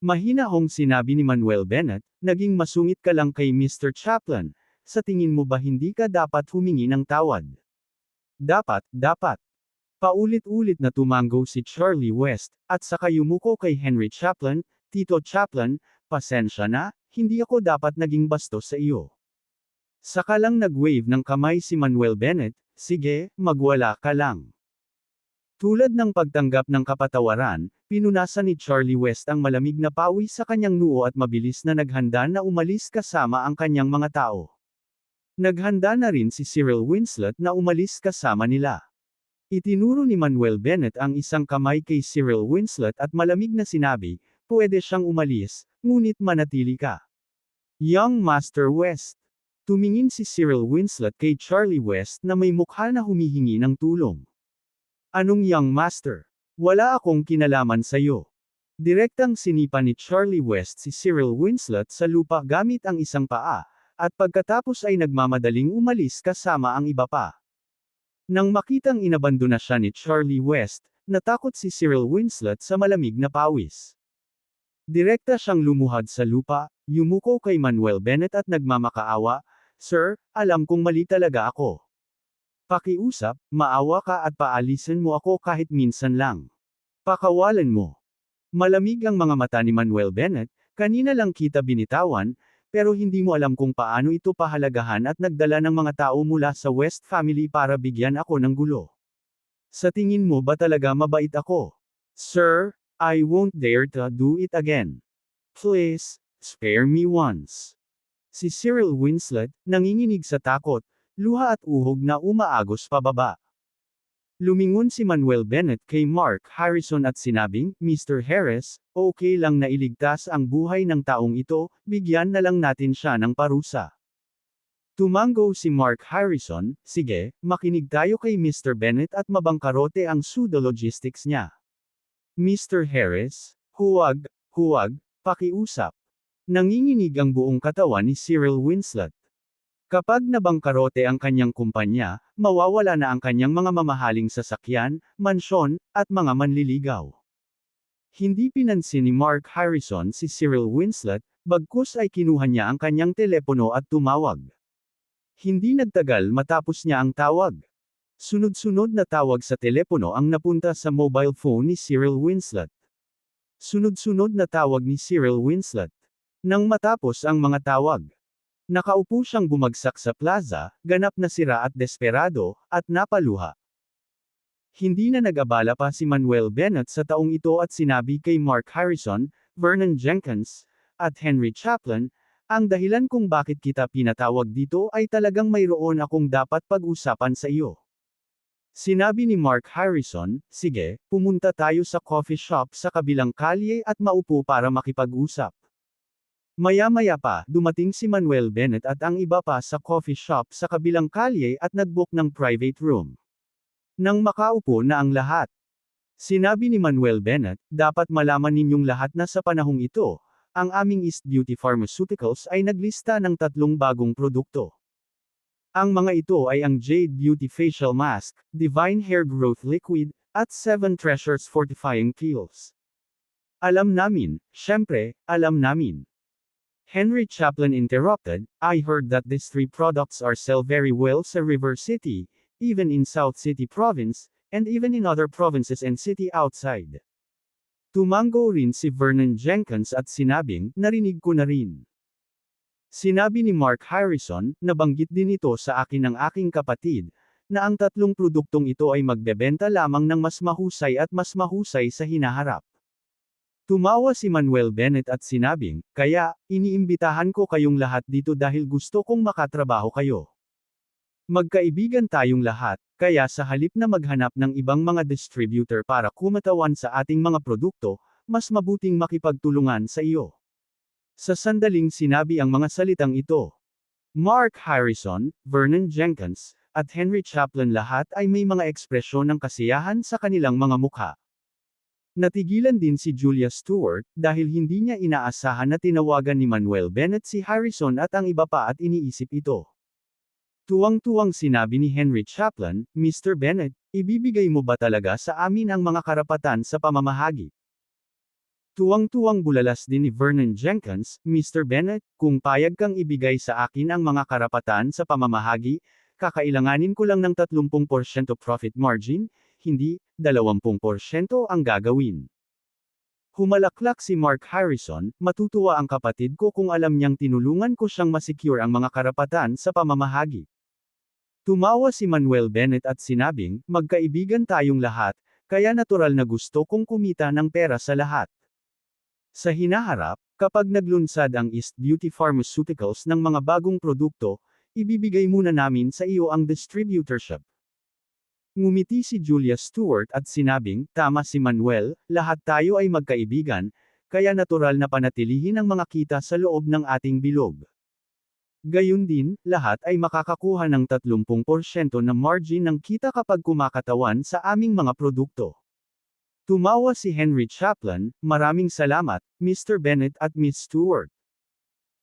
Mahinahong sinabi ni Manuel Bennett, "Naging masungit ka lang kay Mr. Chaplin, sa tingin mo ba hindi ka dapat humingi ng tawad?" Dapat. Paulit-ulit na tumango si Charlie West, at saka yumuko kay Henry Chaplin, "Tito Chaplin, pasensya na, hindi ako dapat naging bastos sa iyo." Saka lang nag-wave ng kamay si Manuel Bennett, "Sige, magwala ka lang." Tulad ng pagtanggap ng kapatawaran, pinunasan ni Charlie West ang malamig na pawis sa kanyang noo at mabilis na naghanda na umalis kasama ang kanyang mga tao. Naghanda na rin si Cyril Winslet na umalis kasama nila. Itinuro ni Manuel Bennett ang isang kamay kay Cyril Winslet at malamig na sinabi, "Pwede siyang umalis, ngunit manatili ka." "Young Master West." Tumingin si Cyril Winslet kay Charlie West na may mukha na humihingi ng tulong. "Anong young master? Wala akong kinalaman sa'yo." Direktang sinipa ni Charlie West si Cyril Winslet sa lupa gamit ang isang paa, at pagkatapos ay nagmamadaling umalis kasama ang iba pa. Nang makitang inabandona siya ni Charlie West, natakot si Cyril Winslet sa malamig na pawis. Direkta siyang lumuhad sa lupa, yumuko kay Manuel Bennett at nagmamakaawa, "Sir, alam kong mali talaga ako. Pakiusap, maawa ka at paalisin mo ako kahit minsan lang. Pakawalan mo." Malamig ang mga mata ni Manuel Bennett, "Kanina lang kita binitawan, pero hindi mo alam kung paano ito pahalagahan at nagdala ng mga tao mula sa West family para bigyan ako ng gulo. Sa tingin mo ba talaga mabait ako? Sir, I won't dare to do it again. Please, spare me once." Si Cyril Winslet, nanginginig sa takot, luha at uhog na umaagos pababa. Lumingon si Manuel Bennett kay Mark Harrison at sinabing, "Mr. Harris, okay lang na iligtas ang buhay ng taong ito, bigyan na lang natin siya ng parusa." Tumango si Mark Harrison, "Sige, makinig tayo kay Mr. Bennett at mabangkarote ang pseudo-logistics niya. Mr. Harris, huwag, pakiusap." Nanginginig ang buong katawan ni Cyril Winslet. Kapag nabangkarote ang kanyang kumpanya, mawawala na ang kanyang mga mamahaling sasakyan, mansyon, at mga manliligaw. Hindi pinansin ni Mark Harrison si Cyril Winslet, bagkus ay kinuha niya ang kanyang telepono at tumawag. Hindi nagtagal matapos niya ang tawag. Sunod-sunod na tawag sa telepono ang napunta sa mobile phone ni Cyril Winslet. Sunod-sunod na tawag ni Cyril Winslet. Nang matapos ang mga tawag, nakaupo siyang bumagsak sa plaza, ganap na sira at desperado, at napaluha. Hindi na nag-abala pa si Manuel Bennett sa taong ito at sinabi kay Mark Harrison, Vernon Jenkins, at Henry Chaplin, Ang dahilan kung bakit kita pinatawag dito ay talagang mayroon akong dapat pag-usapan sa iyo. Sinabi ni Mark Harrison, sige, pumunta tayo sa coffee shop sa kabilang kalye at maupo para makipag-usap. Maya-maya pa, dumating si Manuel Bennett at ang iba pa sa coffee shop sa kabilang kalye at nag-book ng private room. Nang makaupo na ang lahat, sinabi ni Manuel Bennett, dapat malaman ninyong lahat na sa panahong ito, ang aming East Beauty Pharmaceuticals ay naglista ng 3 bagong produkto. Ang mga ito ay ang Jade Beauty Facial Mask, Divine Hair Growth Liquid, at 7 Treasures Fortifying Peels. Alam namin, syempre, alam namin. Henry Chaplin interrupted, I heard that these 3 products are sell very well sa River City, even in South City Province, and even in other provinces and city outside. Tumango rin si Vernon Jenkins at sinabing, narinig ko na rin. Sinabi ni Mark Harrison, nabanggit din ito sa akin ng aking kapatid, na ang 3 produktong ito ay magbebenta lamang ng mas mahusay at mas mahusay sa hinaharap. Tumawa si Manuel Bennett at sinabing, kaya, iniimbitahan ko kayong lahat dito dahil gusto kong makatrabaho kayo. Magkaibigan tayong lahat, kaya sa halip na maghanap ng ibang mga distributor para kumatawan sa ating mga produkto, mas mabuting makipagtulungan sa iyo. Sa sandaling sinabi ang mga salitang ito, Mark Harrison, Vernon Jenkins, at Henry Chaplin lahat ay may mga ekspresyon ng kasiyahan sa kanilang mga mukha. Natigilan din si Julia Stewart, dahil hindi niya inaasahan na tinawagan ni Manuel Bennett si Harrison at ang iba pa at iniisip ito. Tuwang-tuwang sinabi ni Henry Chaplin, Mr. Bennett, ibibigay mo ba talaga sa amin ang mga karapatan sa pamamahagi? Tuwang-tuwang bulalas din ni Vernon Jenkins, Mr. Bennett, kung payag kang ibigay sa akin ang mga karapatan sa pamamahagi, kakailanganin ko lang ng 30% profit margin, hindi 20% ang gagawin. Humalaklak si Mark Harrison, matutuwa ang kapatid ko kung alam niyang tinulungan ko siyang masecure ang mga karapatan sa pamamahagi. Tumawa si Manuel Bennett at sinabing, magkaibigan tayong lahat, kaya natural na gusto kong kumita ng pera sa lahat. Sa hinaharap, kapag naglunsad ang East Beauty Pharmaceuticals ng mga bagong produkto, ibibigay muna namin sa iyo ang distributorship. Ngumiti si Julia Stewart at sinabing, tama si Manuel, lahat tayo ay magkaibigan, kaya natural na panatilihin ang mga kita sa loob ng ating bilog. Gayun din, lahat ay makakakuha ng 30% na margin ng kita kapag kumakatawan sa aming mga produkto. Tumawa si Henry Chaplin, maraming salamat, Mr. Bennett at Miss Stewart.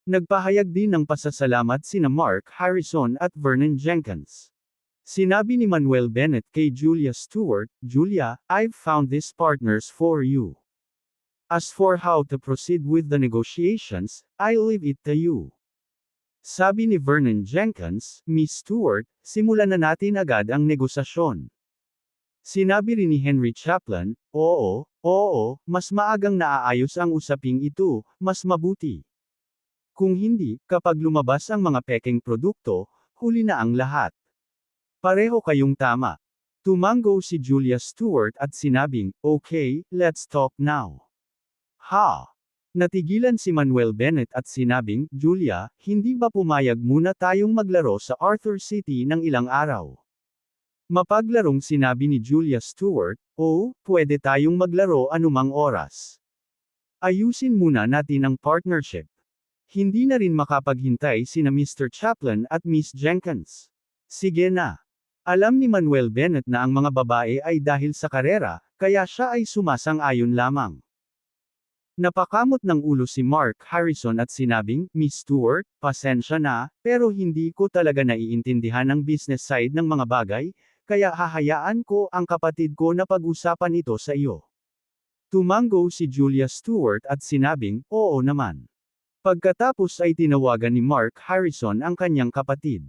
Nagpahayag din ng pasasalamat sina Mark Harrison at Vernon Jenkins. Sinabi ni Manuel Bennett kay Julia Stewart, Julia, I've found these partners for you. As for how to proceed with the negotiations, I'll leave it to you. Sabi ni Vernon Jenkins, Miss Stewart, simulan na natin agad ang negosasyon. Sinabi rin ni Henry Chaplin, oo, mas maagang naaayos ang usaping ito, mas mabuti. Kung hindi, kapag lumabas ang mga pekeng produkto, huli na ang lahat. Pareho kayong tama. Tumango si Julia Stewart at sinabing, okay, let's talk now. Ha! Natigilan si Manuel Bennett at sinabing, Julia, hindi ba pumayag muna tayong maglaro sa Arthur City ng ilang araw? Mapaglarong sinabi ni Julia Stewart, pwede tayong maglaro anumang oras. Ayusin muna natin ang partnership. Hindi na rin makapaghintay sina Mr. Chaplin at Miss Jenkins. Sige na. Alam ni Manuel Bennett na ang mga babae ay dahil sa karera, kaya siya ay sumasang-ayon lamang. Napakamot ng ulo si Mark Harrison at sinabing, Miss Stewart, pasensya na, pero hindi ko talaga naiintindihan ang business side ng mga bagay, kaya hahayaan ko ang kapatid ko na pag-usapan ito sa iyo. Tumango si Julia Stewart at sinabing, oo naman. Pagkatapos ay tinawagan ni Mark Harrison ang kanyang kapatid.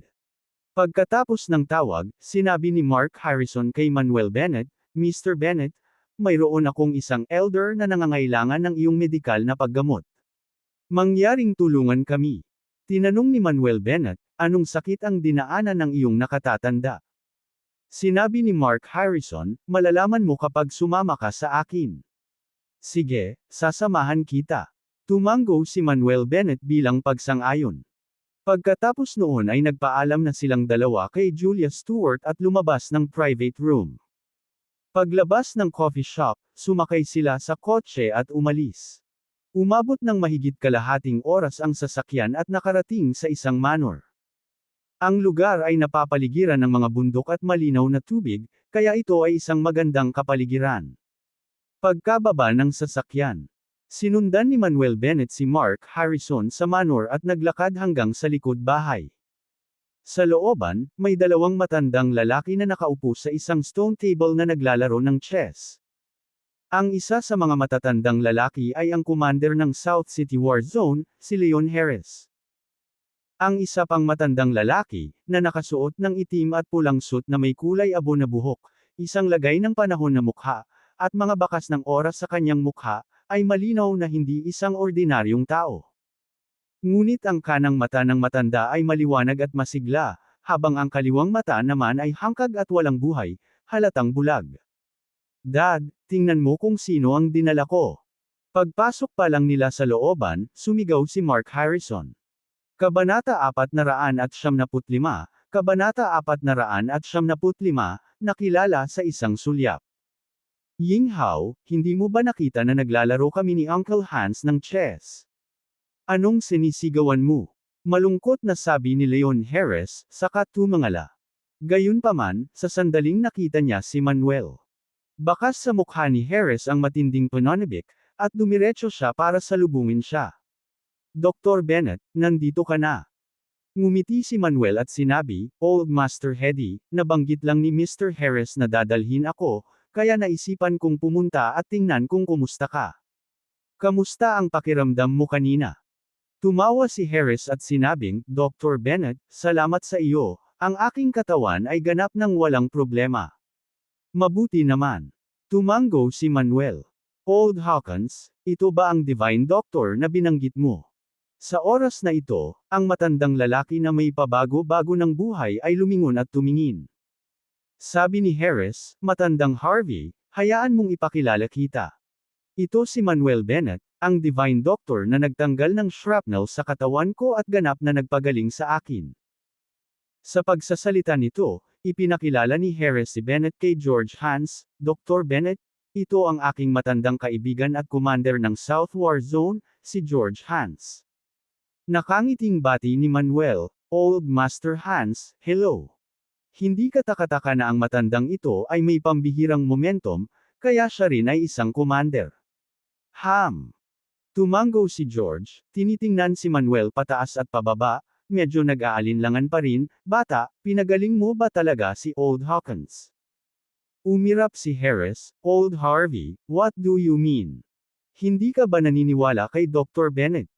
Pagkatapos ng tawag, sinabi ni Mark Harrison kay Manuel Bennett, Mr. Bennett, mayroon akong isang elder na nangangailangan ng iyong medikal na paggamot. Mangyaring tulungan kami. Tinanong ni Manuel Bennett, anong sakit ang dinaanan ng iyong nakatatanda? Sinabi ni Mark Harrison, malalaman mo kapag sumama ka sa akin. Sige, sasamahan kita. Tumango si Manuel Bennett bilang pagsang-ayon. Pagkatapos noon ay nagpaalam na silang dalawa kay Julia Stewart at lumabas ng private room. Paglabas ng coffee shop, sumakay sila sa kotse at umalis. Umabot ng mahigit kalahating oras ang sasakyan at nakarating sa isang manor. Ang lugar ay napapaligiran ng mga bundok at malinaw na tubig, kaya ito ay isang magandang kapaligiran. Pagkababa ng sasakyan, sinundan ni Manuel Bennett si Mark Harrison sa manor at naglakad hanggang sa likod bahay. Sa looban, may dalawang matandang lalaki na nakaupo sa isang stone table na naglalaro ng chess. Ang isa sa mga matatandang lalaki ay ang commander ng South City War Zone, si Leon Harris. Ang isa pang matandang lalaki, na nakasuot ng itim at pulang suit na may kulay abo na buhok, isang lagay ng panahon na mukha, at mga bakas ng oras sa kanyang mukha, ay malinaw na hindi isang ordinaryong tao. Ngunit ang kanang mata ng matanda ay maliwanag at masigla, habang ang kaliwang mata naman ay hangkag at walang buhay, halatang bulag. Dad, tingnan mo kung sino ang dinala ko. Pagpasok pa lang nila sa looban, sumigaw si Mark Harrison. Kabanata 475, Kabanata 475, nakilala sa isang sulyap. Ying Hao, hindi mo ba nakita na naglalaro kami ni Uncle Hans ng chess? Anong sinisigawan mo? Malungkot na sabi ni Leon Harris, saka tumangala. Gayunpaman, sa sandaling nakita niya si Manuel. Bakas sa mukha ni Harris ang matinding pananabik, at dumiretso siya para salubungin siya. Dr. Bennett, nandito ka na. Ngumiti si Manuel at sinabi, Old Master Hedy, nabanggit lang ni Mr. Harris na dadalhin ako, kaya naisipan kong pumunta at tingnan kung kumusta ka. Kamusta ang pakiramdam mo kanina? Tumawa si Harris at sinabing, Dr. Bennett, salamat sa iyo, ang aking katawan ay ganap ng walang problema. Mabuti naman. Tumango si Manuel. Old Hawkins, ito ba ang Divine Doctor na binanggit mo? Sa oras na ito, ang matandang lalaki na may pabago-bago ng buhay ay lumingon at tumingin. Sabi ni Harris, matandang Harvey, hayaan mong ipakilala kita. Ito si Manuel Bennett, ang Divine Doctor na nagtanggal ng shrapnel sa katawan ko at ganap na nagpagaling sa akin. Sa pagsasalita nito, ipinakilala ni Harris si Bennett kay George Hans, Dr. Bennett, ito ang aking matandang kaibigan at commander ng South War Zone, si George Hans. Nakangiting bati ni Manuel, Old Master Hans, hello. Hindi katakataka na ang matandang ito ay may pambihirang momentum, kaya siya rin ay isang commander. Tumango si George, tinitingnan si Manuel pataas at pababa, medyo nag-aalinlangan pa rin, bata, pinagaling mo ba talaga si Old Hawkins? Umirap si Harris, Old Harvey, what do you mean? Hindi ka ba naniniwala kay Dr. Bennett?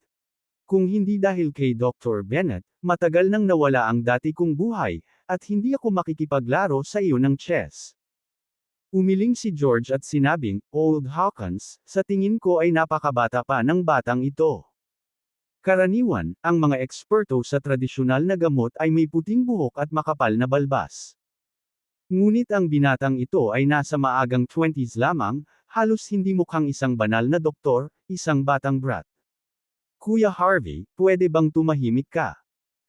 Kung hindi dahil kay Dr. Bennett, matagal nang nawala ang dati kong buhay, at hindi ako makikipaglaro sa iyo ng chess. Umiling si George at sinabing, Old Hawkins, sa tingin ko ay napakabata pa ng batang ito. Karaniwan, ang mga eksperto sa tradisyonal na gamot ay may puting buhok at makapal na balbas. Ngunit ang binatang ito ay nasa maagang 20s lamang, halos hindi mukhang isang banal na doktor, isang batang brat. Kuya Harvey, pwede bang tumahimik ka?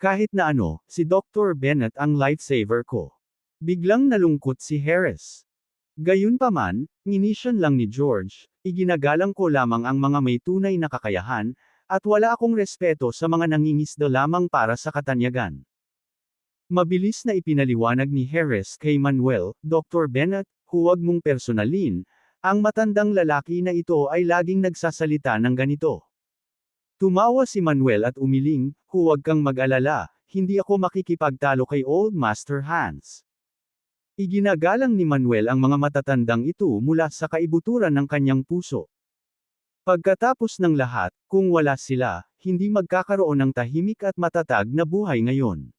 Kahit na ano, si Dr. Bennett ang lifesaver ko. Biglang nalungkot si Harris. Gayunpaman, nginisyon lang ni George, iginagalang ko lamang ang mga may tunay na kakayahan, at wala akong respeto sa mga nangingisda lamang para sa katanyagan. Mabilis na ipinaliwanag ni Harris kay Manuel, Dr. Bennett, huwag mong personalin, ang matandang lalaki na ito ay laging nagsasalita ng ganito. Tumawa si Manuel at umiling, huwag kang mag-alala, hindi ako makikipagtalo kay Old Master Hans. Iginagalang ni Manuel ang mga matatandang ito mula sa kaibuturan ng kanyang puso. Pagkatapos ng lahat, kung wala sila, hindi magkakaroon ng tahimik at matatag na buhay ngayon.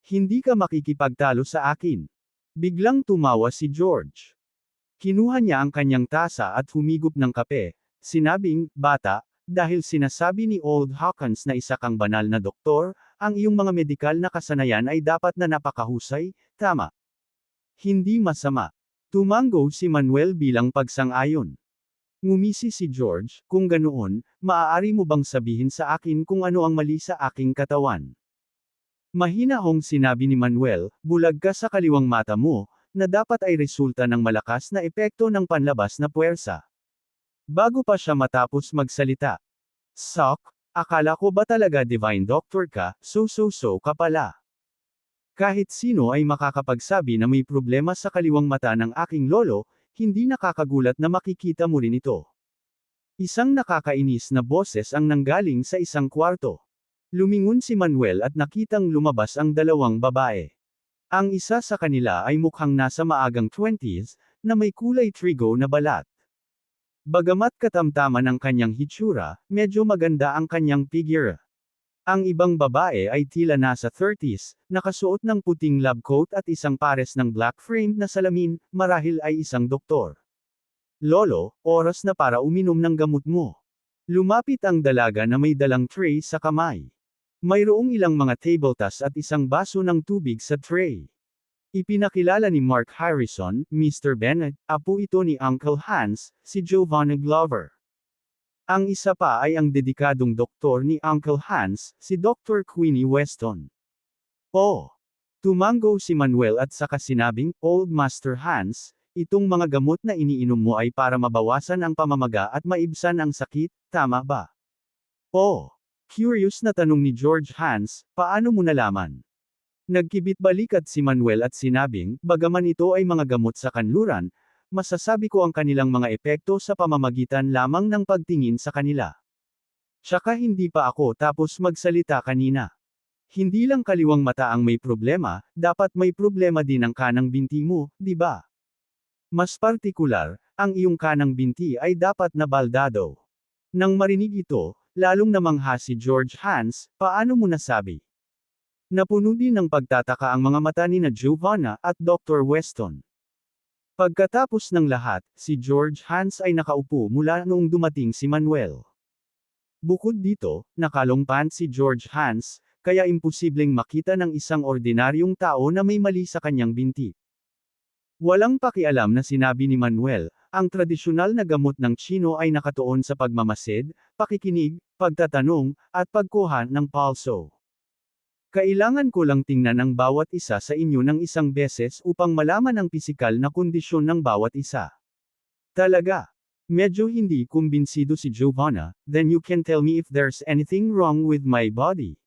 Hindi ka makikipagtalo sa akin. Biglang tumawa si George. Kinuha niya ang kanyang tasa at humigop ng kape, sinabing, bata, dahil sinasabi ni Old Hawkins na isa kang banal na doktor, ang iyong mga medikal na kasanayan ay dapat na napakahusay, tama. Hindi masama. Tumango si Manuel bilang pagsang-ayon. Ngumisi si George, kung ganoon, maaari mo bang sabihin sa akin kung ano ang mali sa aking katawan? Mahinahong sinabi ni Manuel, bulag ka sa kaliwang mata mo, na dapat ay resulta ng malakas na epekto ng panlabas na puwersa. Bago pa siya matapos magsalita. Sok, akala ko ba talaga divine doctor ka, so ka pala. Kahit sino ay makakapagsabi na may problema sa kaliwang mata ng aking lolo, hindi nakakagulat na makikita mo rin ito. Isang nakakainis na boses ang nanggaling sa isang kwarto. Lumingon si Manuel at nakitang lumabas ang dalawang babae. Ang isa sa kanila ay mukhang nasa maagang 20s, na may kulay trigo na balat. Bagamat katamtaman ang kanyang hitsura, medyo maganda ang kanyang figure. Ang ibang babae ay tila nasa 30s, nakasuot ng puting lab coat at isang pares ng black framed na salamin, marahil ay isang doktor. Lolo, oras na para uminom ng gamot mo. Lumapit ang dalaga na may dalang tray sa kamay. Mayroong ilang mga table tas at isang baso ng tubig sa tray. Ipinakilala ni Mark Harrison, Mr. Bennett, apo ito ni Uncle Hans, si Giovanna Glover. Ang isa pa ay ang dedikadong doktor ni Uncle Hans, si Dr. Queenie Weston. Oh! Tumango si Manuel at saka sinabing, Old Master Hans, itong mga gamot na iniinom mo ay para mabawasan ang pamamaga at maibsan ang sakit, tama ba? Oh! Curious na tanong ni George Hans, paano mo nalaman? Nagkibit-balikat si Manuel at sinabing, bagaman ito ay mga gamot sa kanluran, masasabi ko ang kanilang mga epekto sa pamamagitan lamang ng pagtingin sa kanila. Tsaka hindi pa ako tapos magsalita kanina. Hindi lang kaliwang mata ang may problema, dapat may problema din ang kanang binti mo, di ba? Mas partikular, ang iyong kanang binti ay dapat na baldado. Nang marinig ito, lalong namangha si George Hans, paano mo nasabi? Napuno din ng pagtataka ang mga mata ni na Giovanna at Dr. Weston. Pagkatapos ng lahat, si George Hans ay nakaupo mula noong dumating si Manuel. Bukod dito, nakalongpan si George Hans, kaya imposibleng makita ng isang ordinaryong tao na may mali sa kanyang binti. Walang pakialam na sinabi ni Manuel, ang tradisyonal na gamot ng Tsino ay nakatuon sa pagmamasid, pakikinig, pagtatanong, at pagkuha ng palso. Kailangan ko lang tingnan ang bawat isa sa inyo ng isang beses upang malaman ang pisikal na kondisyon ng bawat isa. Talaga. Medyo hindi kumbinsido si Giovanna, then you can tell me if there's anything wrong with my body.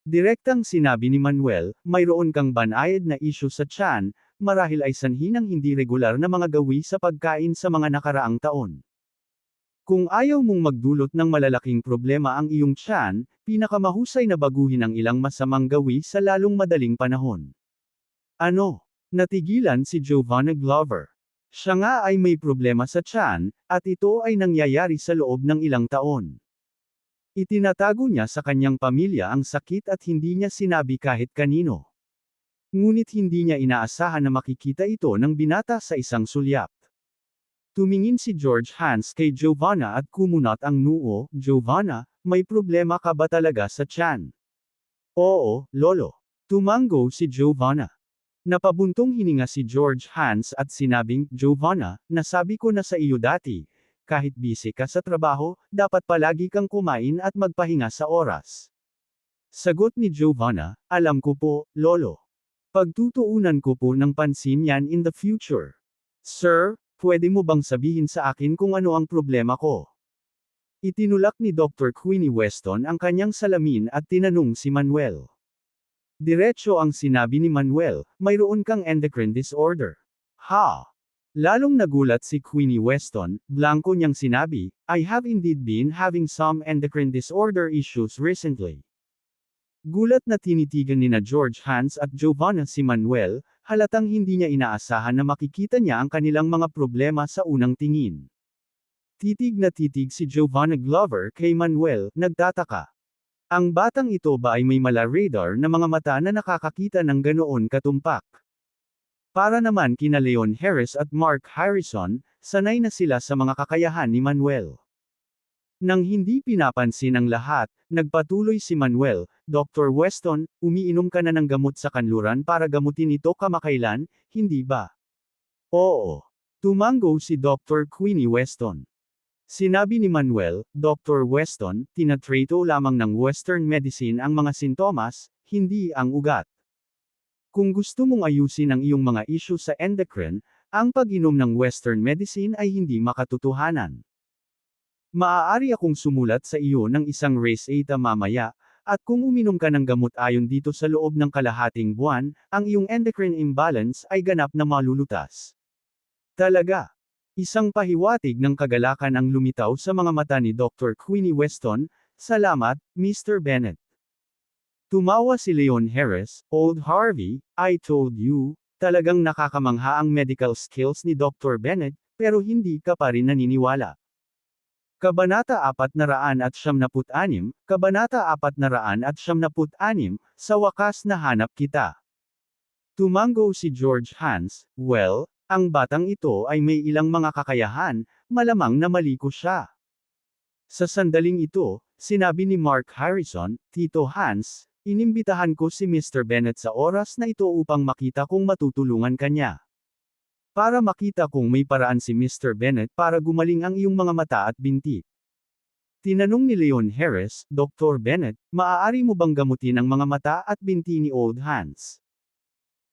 Direktang sinabi ni Manuel, mayroon kang banayad na issue sa tiyan, marahil ay sanhi ng hindi regular na mga gawi sa pagkain sa mga nakaraang taon. Kung ayaw mong magdulot ng malalaking problema ang iyong tiyan, pinakamahusay na baguhin ang ilang masamang gawi sa lalong madaling panahon. Ano? Natigilan si Giovanna Glover. Siya nga ay may problema sa tiyan, at ito ay nangyayari sa loob ng ilang taon. Itinatago niya sa kanyang pamilya ang sakit at hindi niya sinabi kahit kanino. Ngunit hindi niya inaasahan na makikita ito ng binata sa isang sulyap. Tumingin si George Hans kay Giovanna at kumunat ang noo, Giovanna, may problema ka ba talaga sa tiyan? Oo, lolo. Tumango si Giovanna. Napabuntong hininga si George Hans at sinabing, Giovanna, nasabi ko na sa iyo dati, kahit busy ka sa trabaho, dapat palagi kang kumain at magpahinga sa oras. Sagot ni Giovanna, alam ko po, lolo. Pagtutuunan ko po ng pansin yan in the future. Sir, pwede mo bang sabihin sa akin kung ano ang problema ko? Itinulak ni Dr. Queenie Weston ang kanyang salamin at tinanong si Manuel. Diretso ang sinabi ni Manuel, mayroon kang endocrine disorder. Ha? Lalong nagulat si Queenie Weston, blanko niyang sinabi, I have indeed been having some endocrine disorder issues recently. Gulat na tinitigan ni na George Hans at Giovanna si Manuel, halatang hindi niya inaasahan na makikita niya ang kanilang mga problema sa unang tingin. Titig na titig si Giovanna Glover kay Manuel, nagtataka. Ang batang ito ba ay may mala-radar na mga mata na nakakakita ng ganoon katumpak? Para naman kina Leon Harris at Mark Harrison, sanay na sila sa mga kakayahan ni Manuel. Nang hindi pinapansin ang lahat, nagpatuloy si Manuel, Dr. Weston, umiinom ka na ng gamot sa kanluran para gamutin ito kamakailan, hindi ba? Oo. Tumango si Dr. Queenie Weston. Sinabi ni Manuel, Dr. Weston, tinatrato lamang ng Western medicine ang mga sintomas, hindi ang ugat. Kung gusto mong ayusin ang iyong mga issue sa endocrine, ang pag-inom ng Western medicine ay hindi makatotohanan. Maaari akong sumulat sa iyo ng isang reseta mamaya, at kung uminom ka ng gamot ayon dito sa loob ng kalahating buwan, ang iyong endocrine imbalance ay ganap na malulutas. Talaga. Isang pahiwatig ng kagalakan ang lumitaw sa mga mata ni Dr. Queenie Weston. Salamat, Mr. Bennett. Tumawa si Leon Harris, Old Harvey, I told you, talagang nakakamangha ang medical skills ni Dr. Bennett, pero hindi ka pa rin naniniwala. Kabanata 476, Kabanata 476, sa wakas nahanap kita. Tumango si George Hans, well, ang batang ito ay may ilang mga kakayahan, malamang na mali ko siya. Sa sandaling ito, sinabi ni Mark Harrison, Tito Hans, inimbitahan ko si Mr. Bennett sa oras na ito upang makita kung matutulungan kanya. Para makita kung may paraan si Mr. Bennett para gumaling ang iyong mga mata at binti. Tinanong ni Leon Harris, Dr. Bennett, maaari mo bang gamutin ang mga mata at binti ni Old Hans?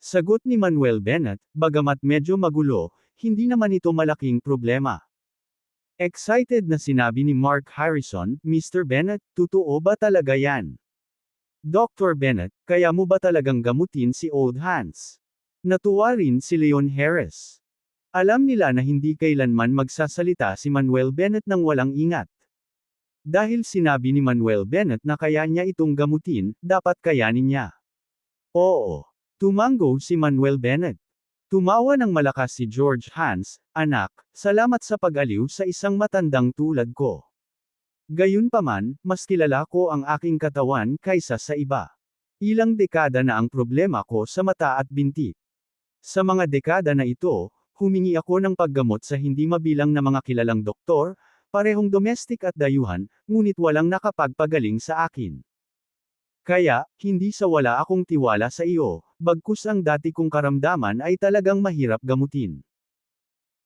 Sagot ni Manuel Bennett, bagamat medyo magulo, hindi naman ito malaking problema. Excited na sinabi ni Mark Harrison, Mr. Bennett, totoo ba talaga yan? Dr. Bennett, kaya mo ba talagang gamutin si Old Hans? Natuwa rin si Leon Harris. Alam nila na hindi kailanman magsasalita si Manuel Bennett nang walang ingat. Dahil sinabi ni Manuel Bennett na kaya niya itong gamutin, dapat kayanin niya. Oo. Tumango si Manuel Bennett. Tumawa ng malakas si George Hans, anak, salamat sa pag-aliw sa isang matandang tulad ko. Gayunpaman, mas kilala ko ang aking katawan kaysa sa iba. Ilang dekada na ang problema ko sa mata at binti. Sa mga dekada na ito, humingi ako ng paggamot sa hindi mabilang na mga kilalang doktor, parehong domestic at dayuhan, ngunit walang nakapagpagaling sa akin. Kaya, hindi sa wala akong tiwala sa iyo, bagkus ang dati kong karamdaman ay talagang mahirap gamutin.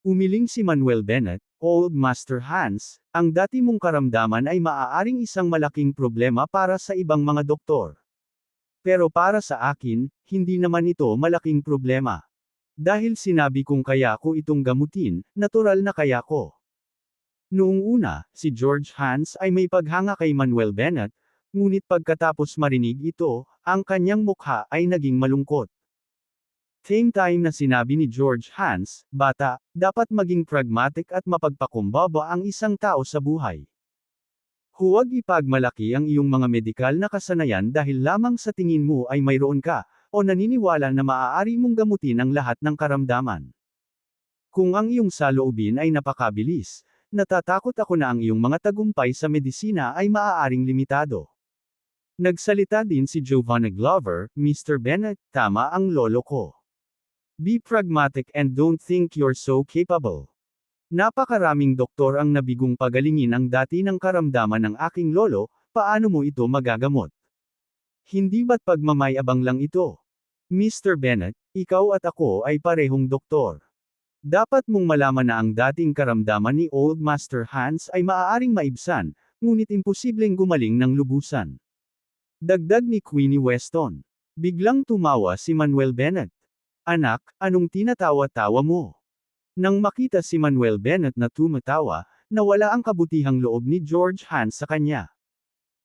Umiling si Manuel Bennett, Old Master Hans, ang dati mong karamdaman ay maaaring isang malaking problema para sa ibang mga doktor. Pero para sa akin, hindi naman ito malaking problema. Dahil sinabi kong kaya ko itong gamutin, natural na kaya ko. Noong una, si George Hans ay may paghanga kay Manuel Bennett, ngunit pagkatapos marinig ito, ang kanyang mukha ay naging malungkot. Same time na sinabi ni George Hans, bata, dapat maging pragmatic at mapagpakumbaba ang isang tao sa buhay. Huwag ipagmalaki ang iyong mga medikal na kasanayan dahil lamang sa tingin mo ay mayroon ka, o naniniwala na maaari mong gamutin ang lahat ng karamdaman. Kung ang iyong saloobin ay napakabilis, natatakot ako na ang iyong mga tagumpay sa medisina ay maaaring limitado. Nagsalita din si Giovanna Glover, Mr. Bennett, tama ang lolo ko. Be pragmatic and don't think you're so capable. Napakaraming doktor ang nabigong pagalingin ang dati ng karamdaman ng aking lolo, paano mo ito magagamot? Hindi ba't pagmamayabang lang ito? Mr. Bennett, ikaw at ako ay parehong doktor. Dapat mong malaman na ang dating karamdaman ni Old Master Hans ay maaaring maibsan, ngunit imposibleng gumaling ng lubusan. Dagdag ni Queenie Weston. Biglang tumawa si Manuel Bennett. Anak, anong tinatawa-tawa mo? Nang makita si Manuel Bennett na tumatawa, nawala ang kabutihang loob ni George Hans sa kanya.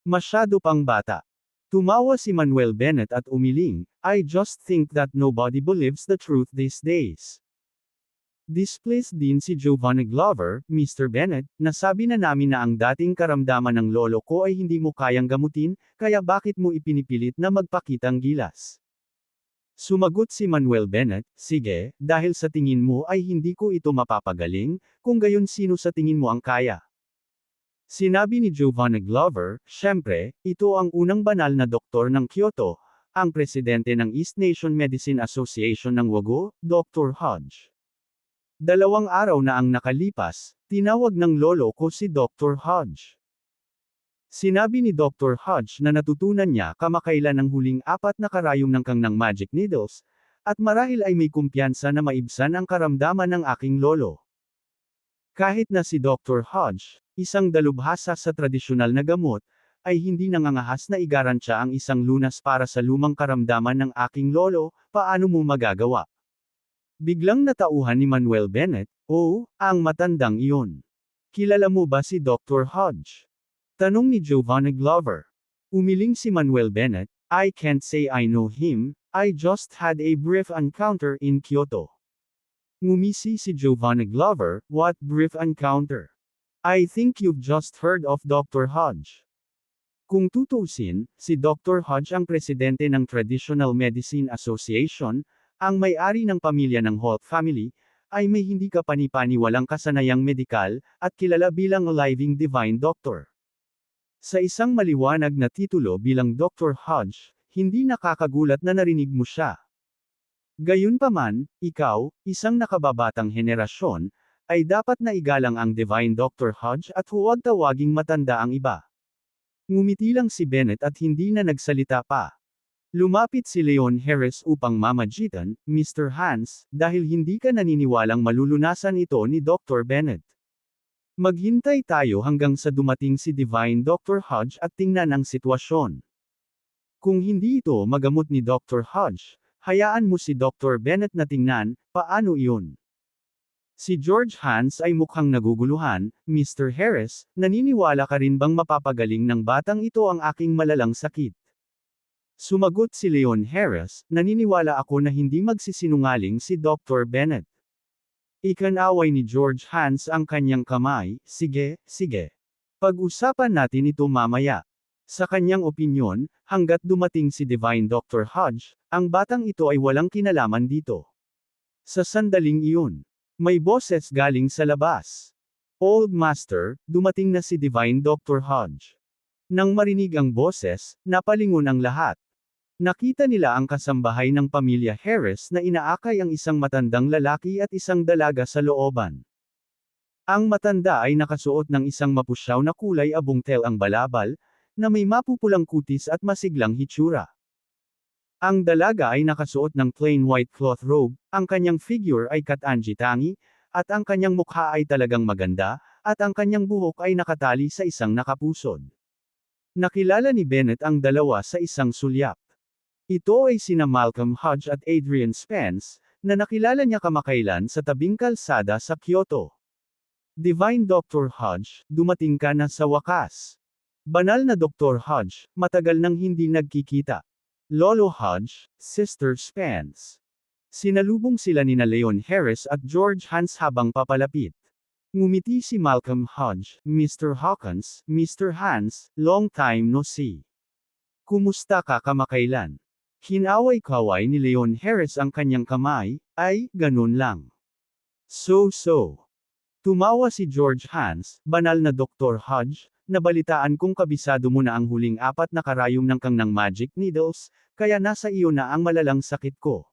Masyado pang bata. Tumawa si Manuel Bennett at umiling, I just think that nobody believes the truth these days. Displeased din si Giovanna Glover, Mr. Bennett, nasabi na namin na ang dating karamdaman ng lolo ko ay hindi mo kayang gamutin, kaya bakit mo ipinipilit na magpakitang gilas? Sumagot si Manuel Bennett, sige, dahil sa tingin mo ay hindi ko ito mapapagaling, kung gayon sino sa tingin mo ang kaya? Sinabi ni Giovanna Glover, syempre, ito ang unang banal na doktor ng Kyoto, ang presidente ng East Nation Medicine Association ng WAGO, Dr. Hodge. 2 araw na ang nakalipas, tinawag ng lolo ko si Dr. Hodge. Sinabi ni Dr. Hodge na natutunan niya kamakailan ang huling 4 na karayom ng kangnang magic needles, at marahil ay may kumpiyansa na maibsan ang karamdaman ng aking lolo. Kahit na si Dr. Hodge, isang dalubhasa sa tradisyonal na gamot, ay hindi nangangahas na igarantya ang isang lunas para sa lumang karamdaman ng aking lolo, paano mo magagawa? Biglang natauhan ni Manuel Bennett, "Oh, ang matandang iyon. Kilala mo ba si Dr. Hodge?" Tanong ni Giovanna Glover. Umiling si Manuel Bennett, "I can't say I know him, I just had a brief encounter in Kyoto." Ngumisi si Giovanna Glover, "What brief encounter? I think you've just heard of Dr. Hodge." Kung tutuusin, si Dr. Hodge ang presidente ng Traditional Medicine Association, ang may-ari ng pamilya ng Holt family, ay may hindi kapani-paniwalang kasanayang medikal, at kilala bilang living divine doctor. Sa isang maliwanag na titulo bilang Dr. Hodge, hindi nakakagulat na narinig mo siya. Gayunpaman, ikaw, isang nakababatang henerasyon, ay dapat na igalang ang Divine Dr. Hodge at huwag tawaging matanda ang iba. Ngumiti lang si Bennett at hindi na nagsalita pa. Lumapit si Leon Harris upang mamagitan, "Mr. Hans, dahil hindi ka naniniwalang malulunasan ito ni Dr. Bennett. Maghintay tayo hanggang sa dumating si Divine Dr. Hodge at tingnan ang sitwasyon. Kung hindi ito magamot ni Dr. Hodge, hayaan mo si Dr. Bennett na tingnan, paano iyon?" Si George Hans ay mukhang naguguluhan, "Mr. Harris, naniniwala ka rin bang mapapagaling ng batang ito ang aking malalang sakit?" Sumagot si Leon Harris, "Naniniwala ako na hindi magsisinungaling si Dr. Bennett." Ikinaway ni George Hans ang kanyang kamay, "Sige, sige. Pag-usapan natin ito mamaya." Sa kanyang opinyon, hanggat dumating si Divine Dr. Hodge, ang batang ito ay walang kinalaman dito. Sa sandaling iyon, may boses galing sa labas. "Old Master, dumating na si Divine Dr. Hodge." Nang marinig ang boses, napalingon ang lahat. Nakita nila ang kasambahay ng pamilya Harris na inaakay ang isang matandang lalaki at isang dalaga sa looban. Ang matanda ay nakasuot ng isang mapusyaw na kulay abong tel ang balabal, na may mapupulang kutis at masiglang hitsura. Ang dalaga ay nakasuot ng plain white cloth robe, ang kanyang figure ay katangi-tangi, at ang kanyang mukha ay talagang maganda, at ang kanyang buhok ay nakatali sa isang nakapusod. Nakilala ni Bennett ang dalawa sa isang sulyap. Ito ay sina Malcolm Hodge at Adrian Spence, na nakilala niya kamakailan sa tabing kalsada sa Kyoto. "Divine Dr. Hodge, dumating ka na sa wakas. Banal na Dr. Hodge, matagal nang hindi nagkikita. Lolo Hodge, Sister Spence." Sinalubong sila nina Leon Harris at George Hans habang papalapit. Ngumiti si Malcolm Hodge, "Mr. Hawkins, Mr. Hans, long time no see. Kumusta ka kamakailan?" Hinaway-kaway ni Leon Harris ang kanyang kamay, "Ay, ganun lang. So. Tumawa si George Hans, "Banal na Dr. Hodge, nabalitaan kong kabisado mo na ang huling 4 na karayom ng kang ng magic needles, kaya nasa iyo na ang malalang sakit ko."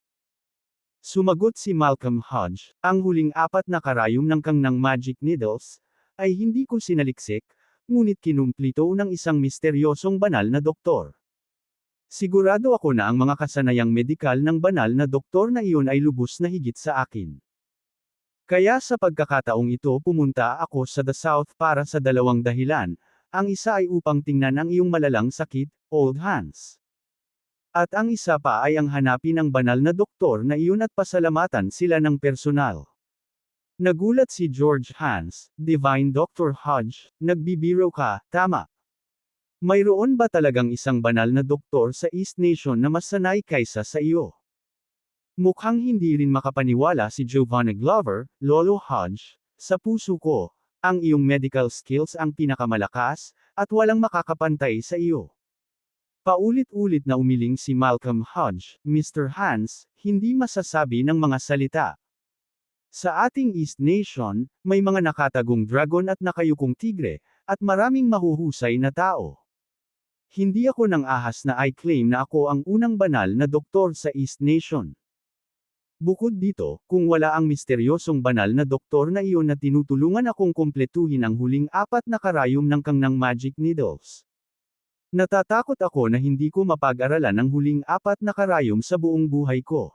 Sumagot si Malcolm Hodge, "Ang huling 4 na karayom ng kang ng magic needles, ay hindi ko sinaliksik, ngunit kinumplito ng isang misteryosong banal na doktor. Sigurado ako na ang mga kasanayang medikal ng banal na doktor na iyon ay lubos na higit sa akin. Kaya sa pagkakataong ito pumunta ako sa The South para sa 2 dahilan, ang isa ay upang tingnan ang iyong malalang sakit, Old Hans. At ang isa pa ay ang hanapin ang banal na doktor na iyon at pasalamatan sila ng personal." Nagulat si George Hans, "Divine Dr. Hodge, nagbibiro ka, tama? Mayroon ba talagang isang banal na doktor sa East Nation na mas sanay kaysa sa iyo?" Mukhang hindi rin makapaniwala si Giovanna Glover, "Lolo Hodge, sa puso ko, ang iyong medical skills ang pinakamalakas, at walang makakapantay sa iyo." Paulit-ulit na umiling si Malcolm Hodge, "Mr. Hans, hindi masasabi ng mga salita. Sa ating East Nation, may mga nakatagong dragon at nakayukong tigre, at maraming mahuhusay na tao. Hindi ako nang ahas na I claim na ako ang unang banal na doktor sa East Nation. Bukod dito, kung wala ang misteryosong banal na doktor na iyon na tinutulungan akong kumpletuhin ang huling 4 na karayom ng kang ng magic needles. Natatakot ako na hindi ko mapag-aralan ang huling 4 na karayom sa buong buhay ko."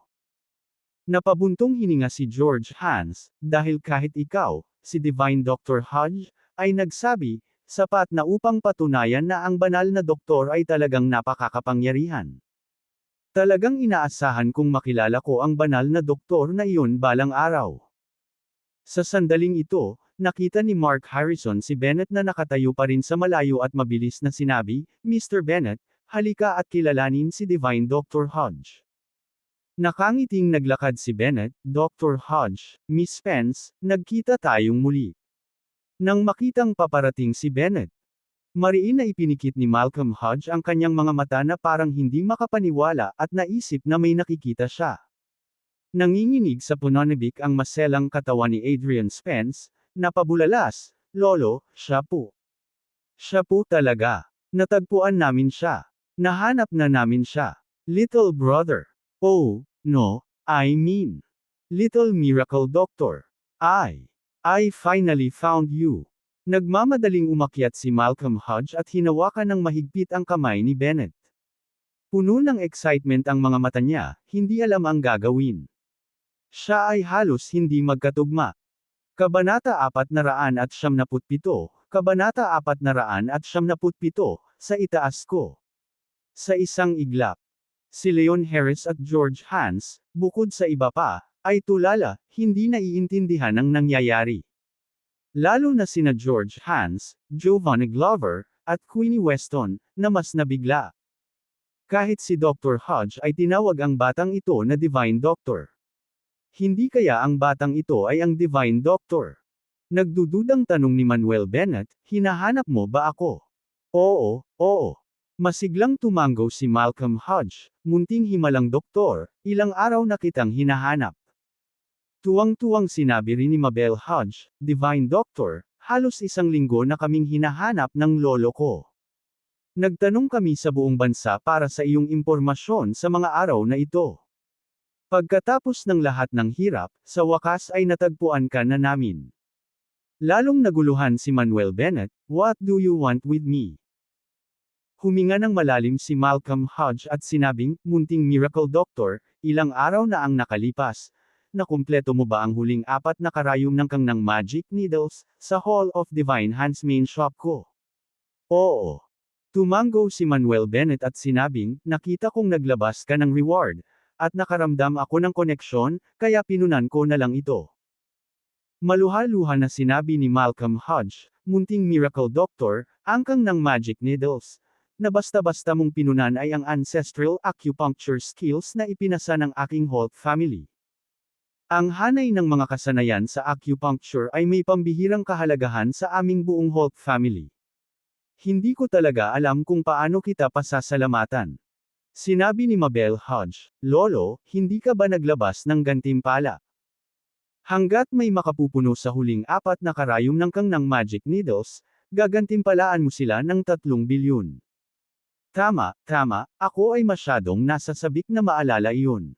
Napabuntong hininga si George Hans, "Dahil kahit ikaw, si Divine Dr. Hodge, ay nagsabi, sapat na upang patunayan na ang banal na doktor ay talagang napakakapangyarihan. Talagang inaasahan kong makilala ko ang banal na doktor na iyon balang araw. Sa sandaling ito, nakita ni Mark Harrison si Bennett na nakatayo pa rin sa malayo at mabilis na sinabi, Mr. Bennett, halika at kilalanin si Divine Dr. Hodge. Nakangiting naglakad si Bennett, Dr. Hodge, Miss Pence, nagkita tayong muli. Nang makitang paparating si Bennett, mariin na ipinikit ni Malcolm Hodge ang kanyang mga mata na parang hindi makapaniwala at naisip na may nakikita siya. Nanginginig sa punonibik ang maselang katawan ni Adrian Spence, napabulalas, Lolo, siya po. Siya po talaga. Natagpuan namin siya. Nahanap na namin siya. Little brother. Oh, no, I mean. Little miracle doctor. I finally found you. Nagmamadaling umakyat si Malcolm Hodge at hinawakan ng mahigpit ang kamay ni Bennett. Puno ng excitement ang mga mata niya, hindi alam ang gagawin. Siya ay halos hindi magkatugma. Kabanata 497, Kabanata 497, sa itaas ko. Sa isang iglap. Si Leon Harris at George Hans, bukod sa iba pa, ay tulala, hindi naiintindihan ang nangyayari. Lalo na sina George Hans, Giovanni Glover, at Queenie Weston, na mas nabigla. Kahit si Dr. Hodge ay tinawag ang batang ito na Divine Doctor. Hindi kaya ang batang ito ay ang Divine Doctor? Nagdududang tanong ni Manuel Bennett, hinahanap mo ba ako? Oo, oo. Masiglang tumanggo si Malcolm Hodge, munting himalang doktor, ilang araw na kitang hinahanap. Tuwang-tuwang sinabi rin ni Mabel Hodge, Divine Doctor, halos isang linggo na kaming hinahanap ng lolo ko. Nagtanong kami sa buong bansa para sa iyong impormasyon sa mga araw na ito. Pagkatapos ng lahat ng hirap, sa wakas ay natagpuan ka na namin. Lalong naguluhan si Manuel Bennett, what do you want with me? Huminga ng malalim si Malcolm Hodge at sinabing, munting miracle doctor, ilang araw na ang nakalipas. Nakumpleto mo ba ang huling 4 na karayom ng kang ng magic needles, sa Hall of Divine Hands main shop ko? Oo. Tumango si Manuel Bennett at sinabing, nakita kong naglabas ka ng reward, at nakaramdam ako ng koneksyon, kaya pinunan ko na lang ito. Maluha-luha na sinabi ni Malcolm Hodge, munting miracle doctor, angkang ng magic needles. Na basta-basta mong pinunan ay ang ancestral acupuncture skills na ipinasa ng aking Holt family. Ang hanay ng mga kasanayan sa acupuncture ay may pambihirang kahalagahan sa aming buong Holt family. Hindi ko talaga alam kung paano kita pasasalamatan. Sinabi ni Mabel Hodge, Lolo, hindi ka ba naglabas ng gantimpala? Hanggat may makapupuno sa huling 4 na karayom ng kang ng magic needles, gagantimpalaan mo sila ng 3 bilyon. Tama, ako ay masyadong nasasabik na maalala iyon.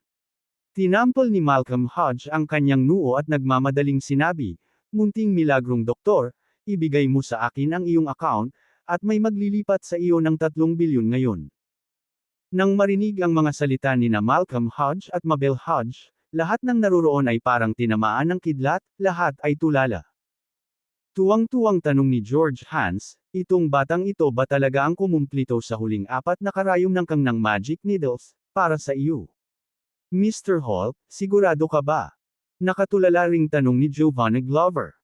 Tinampol ni Malcolm Hodge ang kanyang noo at nagmamadaling sinabi, munting milagrong doktor, ibigay mo sa akin ang iyong account, at may maglilipat sa iyo ng 3 bilyon ngayon. Nang marinig ang mga salita ni na Malcolm Hodge at Mabel Hodge, lahat ng naroroon ay parang tinamaan ng kidlat, lahat ay tulala. Tuwang-tuwang tanong ni George Hans, itong batang ito ba talaga ang kumumplito sa huling 4 na karayom ng kang ng magic needles, para sa iyo? Mr. Hall, sigurado ka ba? Nakatulala ring tanong ni Giovanni Glover.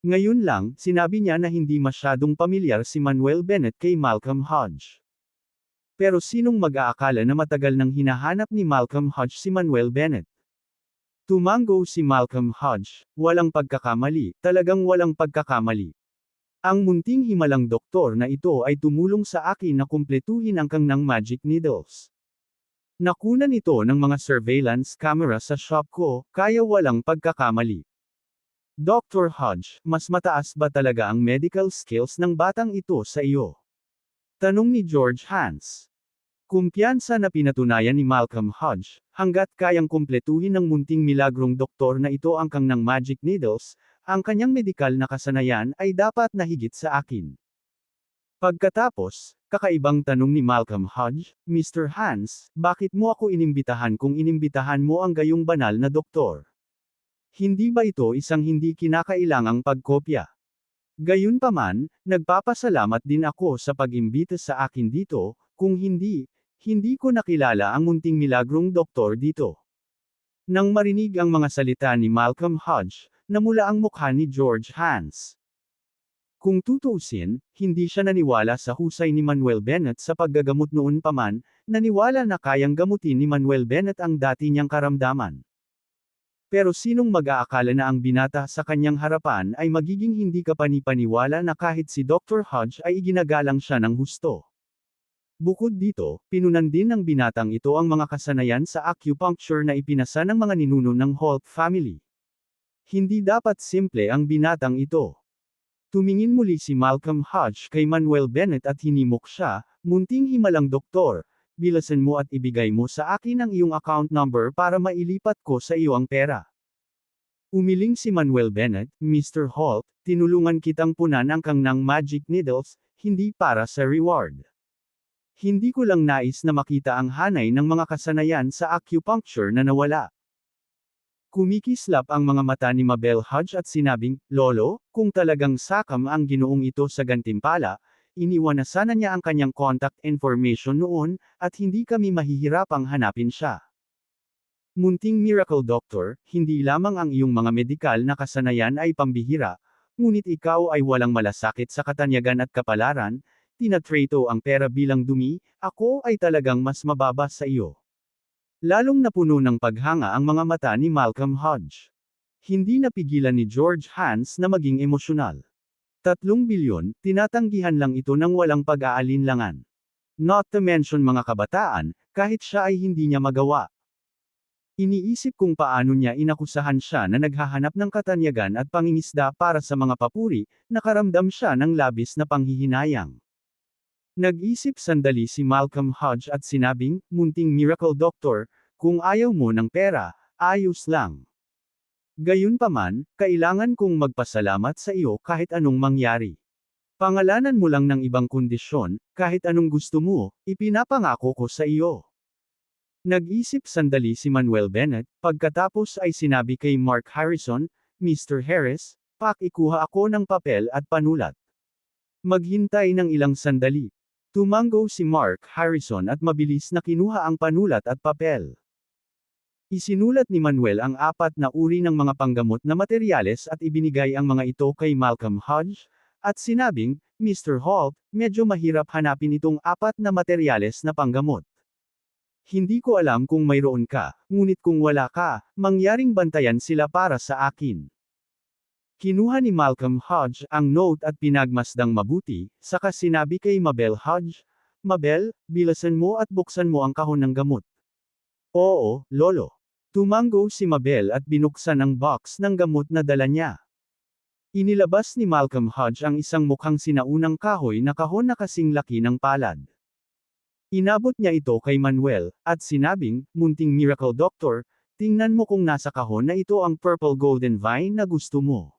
Ngayon lang, sinabi niya na hindi masyadong pamilyar si Manuel Bennett kay Malcolm Hodge. Pero sinong mag-aakala na matagal nang hinahanap ni Malcolm Hodge si Manuel Bennett? Tumango si Malcolm Hodge, walang pagkakamali, talagang walang pagkakamali. Ang munting himalang doktor na ito ay tumulong sa akin na kumpletuhin ang kang ng magic needles. Nakunan ito ng mga surveillance camera sa shop ko, kaya walang pagkakamali. Dr. Hodge, mas mataas ba talaga ang medical skills ng batang ito sa iyo? Tanong ni George Hans. Kumpiyansa na pinatunayan ni Malcolm Hodge, hanggat kayang kumpletuhin ng munting milagrong doktor na ito ang kang ng magic needles, ang kanyang medikal na kasanayan ay dapat na higit sa akin. Pagkatapos, kakaibang tanong ni Malcolm Hodge, Mr. Hans, bakit mo ako inimbitahan kung inimbitahan mo ang gayong banal na doktor? Hindi ba ito isang hindi kinakailangang pagkopya? Gayunpaman, nagpapasalamat din ako sa pag-imbita sa akin dito, kung hindi, hindi ko nakilala ang munting milagrong doktor dito. Nang marinig ang mga salita ni Malcolm Hodge, namula ang mukha ni George Hans. Kung tutuusin, hindi siya naniwala sa husay ni Manuel Bennett sa paggagamot noon pa man, naniwala na kayang gamutin ni Manuel Bennett ang dati niyang karamdaman. Pero sinong mag-aakala na ang binata sa kanyang harapan ay magiging hindi kapanipaniwala na kahit si Dr. Hodge ay iginagalang siya ng husto. Bukod dito, pinunan din ng binatang ito ang mga kasanayan sa acupuncture na ipinasa ng mga ninuno ng Holt family. Hindi dapat simple ang binatang ito. Tumingin muli si Malcolm Hodge kay Manuel Bennett at hinimok siya, "Munting himalang doktor, bilasan mo at ibigay mo sa akin ang iyong account number para mailipat ko sa iyo ang pera." Umiling si Manuel Bennett, "Mr. Holt, tinulungan kitang punan ang kang ng magic needles, hindi para sa reward. Hindi ko lang nais na makita ang hanay ng mga kasanayan sa acupuncture na nawala." Kumikislap ang mga mata ni Mabel Hodge at sinabing, "Lolo, kung talagang sakam ang ginoong ito sa gantimpala, iniwan na sana niya ang kanyang contact information noon, at hindi kami mahihirapang hanapin siya. Munting miracle doctor, hindi lamang ang iyong mga medikal na kasanayan ay pambihira, ngunit ikaw ay walang malasakit sa katanyagan at kapalaran, tinatrato ang pera bilang dumi, ako ay talagang mas mababa sa iyo." Lalong napuno ng paghanga ang mga mata ni Malcolm Hodge. Hindi napigilan ni George Hans na maging emosyonal. 3 bilyon, tinatanggihan lang ito ng walang pag-aalinlangan. Not to mention mga kabataan, kahit siya ay hindi niya magawa. Iniisip kung paano niya inakusahan siya na naghahanap ng katanyagan at pangingisda para sa mga papuri, nakaramdam siya ng labis na panghihinayang. Nag-isip sandali si Malcolm Hodge at sinabing, "Munting miracle doctor, kung ayaw mo ng pera, ayos lang. Gayunpaman, kailangan kong magpasalamat sa iyo kahit anong mangyari. Pangalanan mo lang ng ibang kondisyon, kahit anong gusto mo, ipinapangako ko sa iyo." Nag-isip sandali si Manuel Bennett, pagkatapos ay sinabi kay Mark Harrison, "Mr. Harris, pakikuha ako ng papel at panulat." Maghintay ng ilang sandali. Tumango si Mark Harrison at mabilis na kinuha ang panulat at papel. Isinulat ni Manuel ang 4 na uri ng mga panggamot na materyales at ibinigay ang mga ito kay Malcolm Hodge, at sinabing, "Mr. Holt, medyo mahirap hanapin itong 4 na materyales na panggamot. Hindi ko alam kung mayroon ka, ngunit kung wala ka, mangyaring bantayan sila para sa akin." Kinuha ni Malcolm Hodge ang note at pinagmasdang mabuti, saka sinabi kay Mabel Hodge, "Mabel, bilasan mo at buksan mo ang kahon ng gamot." "Oo, Lolo." Tumango si Mabel at binuksan ang box ng gamot na dala niya. Inilabas ni Malcolm Hodge ang isang mukhang sinaunang kahoy na kahon na kasing laki ng palad. Inabot niya ito kay Manuel, at sinabing, "Munting miracle doctor, tingnan mo kung nasa kahon na ito ang purple golden vine na gusto mo."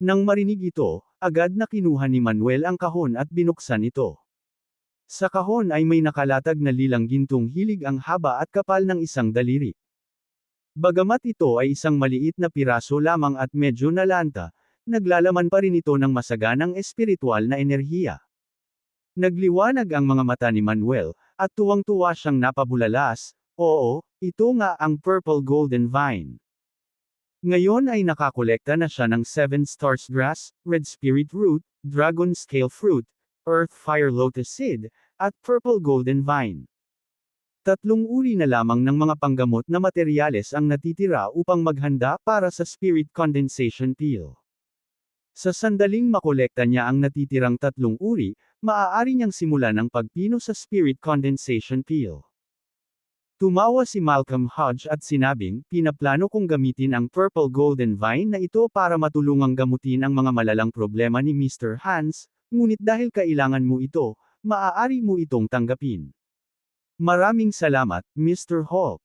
Nang marinig ito, agad na kinuha ni Manuel ang kahon at binuksan ito. Sa kahon ay may nakalatag na lilang gintong hilig ang haba at kapal ng isang daliri. Bagamat ito ay isang maliit na piraso lamang at medyo nalanta, naglalaman pa rin ito ng masaganang espiritual na enerhiya. Nagliwanag ang mga mata ni Manuel, at tuwang-tuwa siyang napabulalas, "Oo, ito nga ang purple golden vine. Ngayon ay nakakolekta na siya ng 7 stars grass, red spirit root, dragon scale fruit, earth fire lotus seed, at purple golden vine. 3 uri na lamang ng mga panggamot na materyales ang natitira upang maghanda para sa spirit condensation peel. Sa sandaling makolekta niya ang natitirang 3 uri, maaari niyang simulan ang pagpino sa spirit condensation peel." Tumawa si Malcolm Hodge at sinabing, "Pinaplano kong gamitin ang purple golden vine na ito para matulungang gamutin ang mga malalang problema ni Mr. Hans, ngunit dahil kailangan mo ito, maaari mo itong tanggapin. Maraming salamat, Mr. Holt."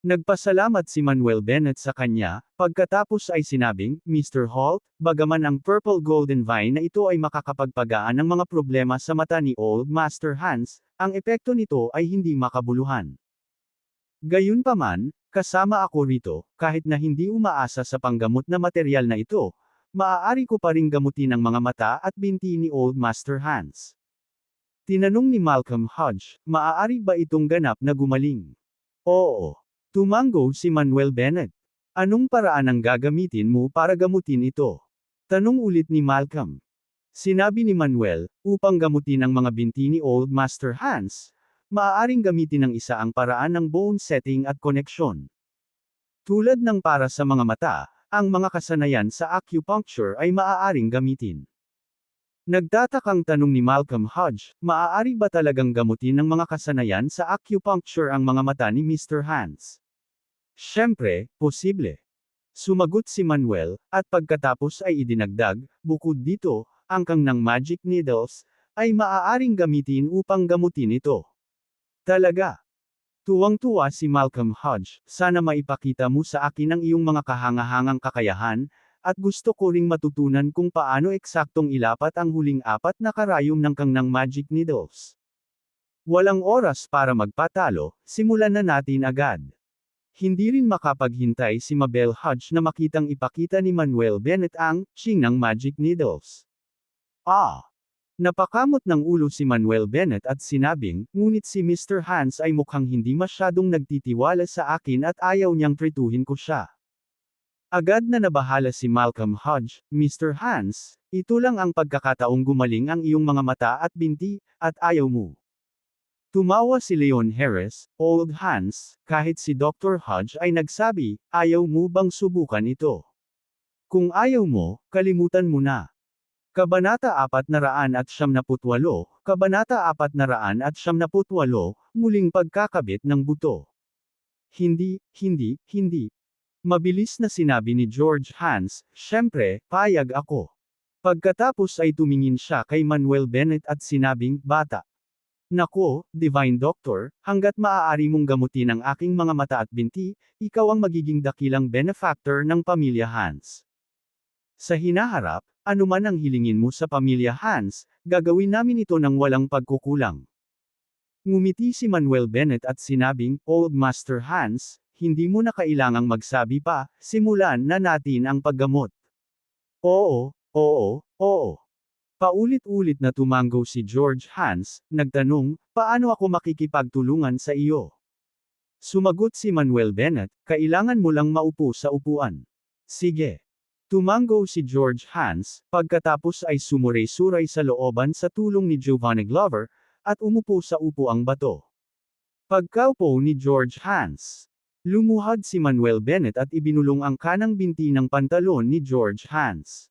Nagpasalamat si Manuel Bennett sa kanya, pagkatapos ay sinabing, "Mr. Holt, bagaman ang purple golden vine na ito ay makakapagpagaan ng mga problema sa mata ni Old Master Hans, ang epekto nito ay hindi makabuluhan. Gayunpaman, kasama ako rito, kahit na hindi umaasa sa panggamot na materyal na ito, maaari ko pa ring gamutin ang mga mata at binti ni Old Master Hans. Tinanong ni Malcolm Hodge, maaari ba itong ganap na gumaling? Oo. Tumango si Manuel Bennett. Anong paraan ang gagamitin mo para gamutin ito? Tanong ulit ni Malcolm. Sinabi ni Manuel, upang gamutin ang mga binti ni Old Master Hans, maaaring gamitin ng isa ang paraan ng bone setting at koneksyon. Tulad ng para sa mga mata, ang mga kasanayan sa acupuncture ay maaaring gamitin. Nagtatakang tanong ni Malcolm Hodge, maaari ba talagang gamutin ng mga kasanayan sa acupuncture ang mga mata ni Mr. Hans? Siyempre, posible. Sumagot si Manuel, at pagkatapos ay idinagdag, bukod dito, ang kang ng magic needles, ay maaaring gamitin upang gamutin ito. Talaga. Tuwang-tuwa si Malcolm Hodge, sana maipakita mo sa akin ang iyong mga kahangahangang kakayahan, at gusto ko ring matutunan kung paano eksaktong ilapat ang huling 4 na karayom ng kang ng magic needles. Walang oras para magpatalo, simulan na natin agad. Hindi rin makapaghintay si Mabel Hodge na makitang ipakita ni Manuel Bennett ang ching ng magic needles. Napakamot ng ulo si Manuel Bennett at sinabing, ngunit si Mr. Hans ay mukhang hindi masyadong nagtitiwala sa akin at ayaw niyang trituhin ko siya. Agad na nabahala si Malcolm Hodge, Mr. Hans, ito lang ang pagkakataong gumaling ang iyong mga mata at binti, at ayaw mo. Tumawa si Leon Harris, Old Hans, kahit si Dr. Hodge ay nagsabi, ayaw mo bang subukan ito? Kung ayaw mo, kalimutan mo na. Kabanata 478, Kabanata 478, muling pagkakabit ng buto. Hindi. Mabilis na sinabi ni George Hans, syempre, payag ako. Pagkatapos ay tumingin siya kay Manuel Bennett at sinabing, bata. Nako, Divine Doctor, hanggat maaari mong gamutin ang aking mga mata at binti, ikaw ang magiging dakilang benefactor ng pamilya Hans. Sa hinaharap, anuman ang hilingin mo sa pamilya Hans, gagawin namin ito ng walang pagkukulang. Ngumiti si Manuel Bennett at sinabing, Old Master Hans, hindi mo na kailangang magsabi pa, simulan na natin ang paggamot. Oo. Paulit-ulit na tumango si George Hans, nagtanong, paano ako makikipagtulungan sa iyo? Sumagot si Manuel Bennett, kailangan mo lang maupo sa upuan. Sige. Tumango si George Hans, pagkatapos ay sumuray-suray sa looban sa tulong ni Giovanni Glover, at umupo sa upuang bato. Pagkaupo ni George Hans, lumuhad si Manuel Bennett at ibinulong ang kanang binti ng pantalon ni George Hans.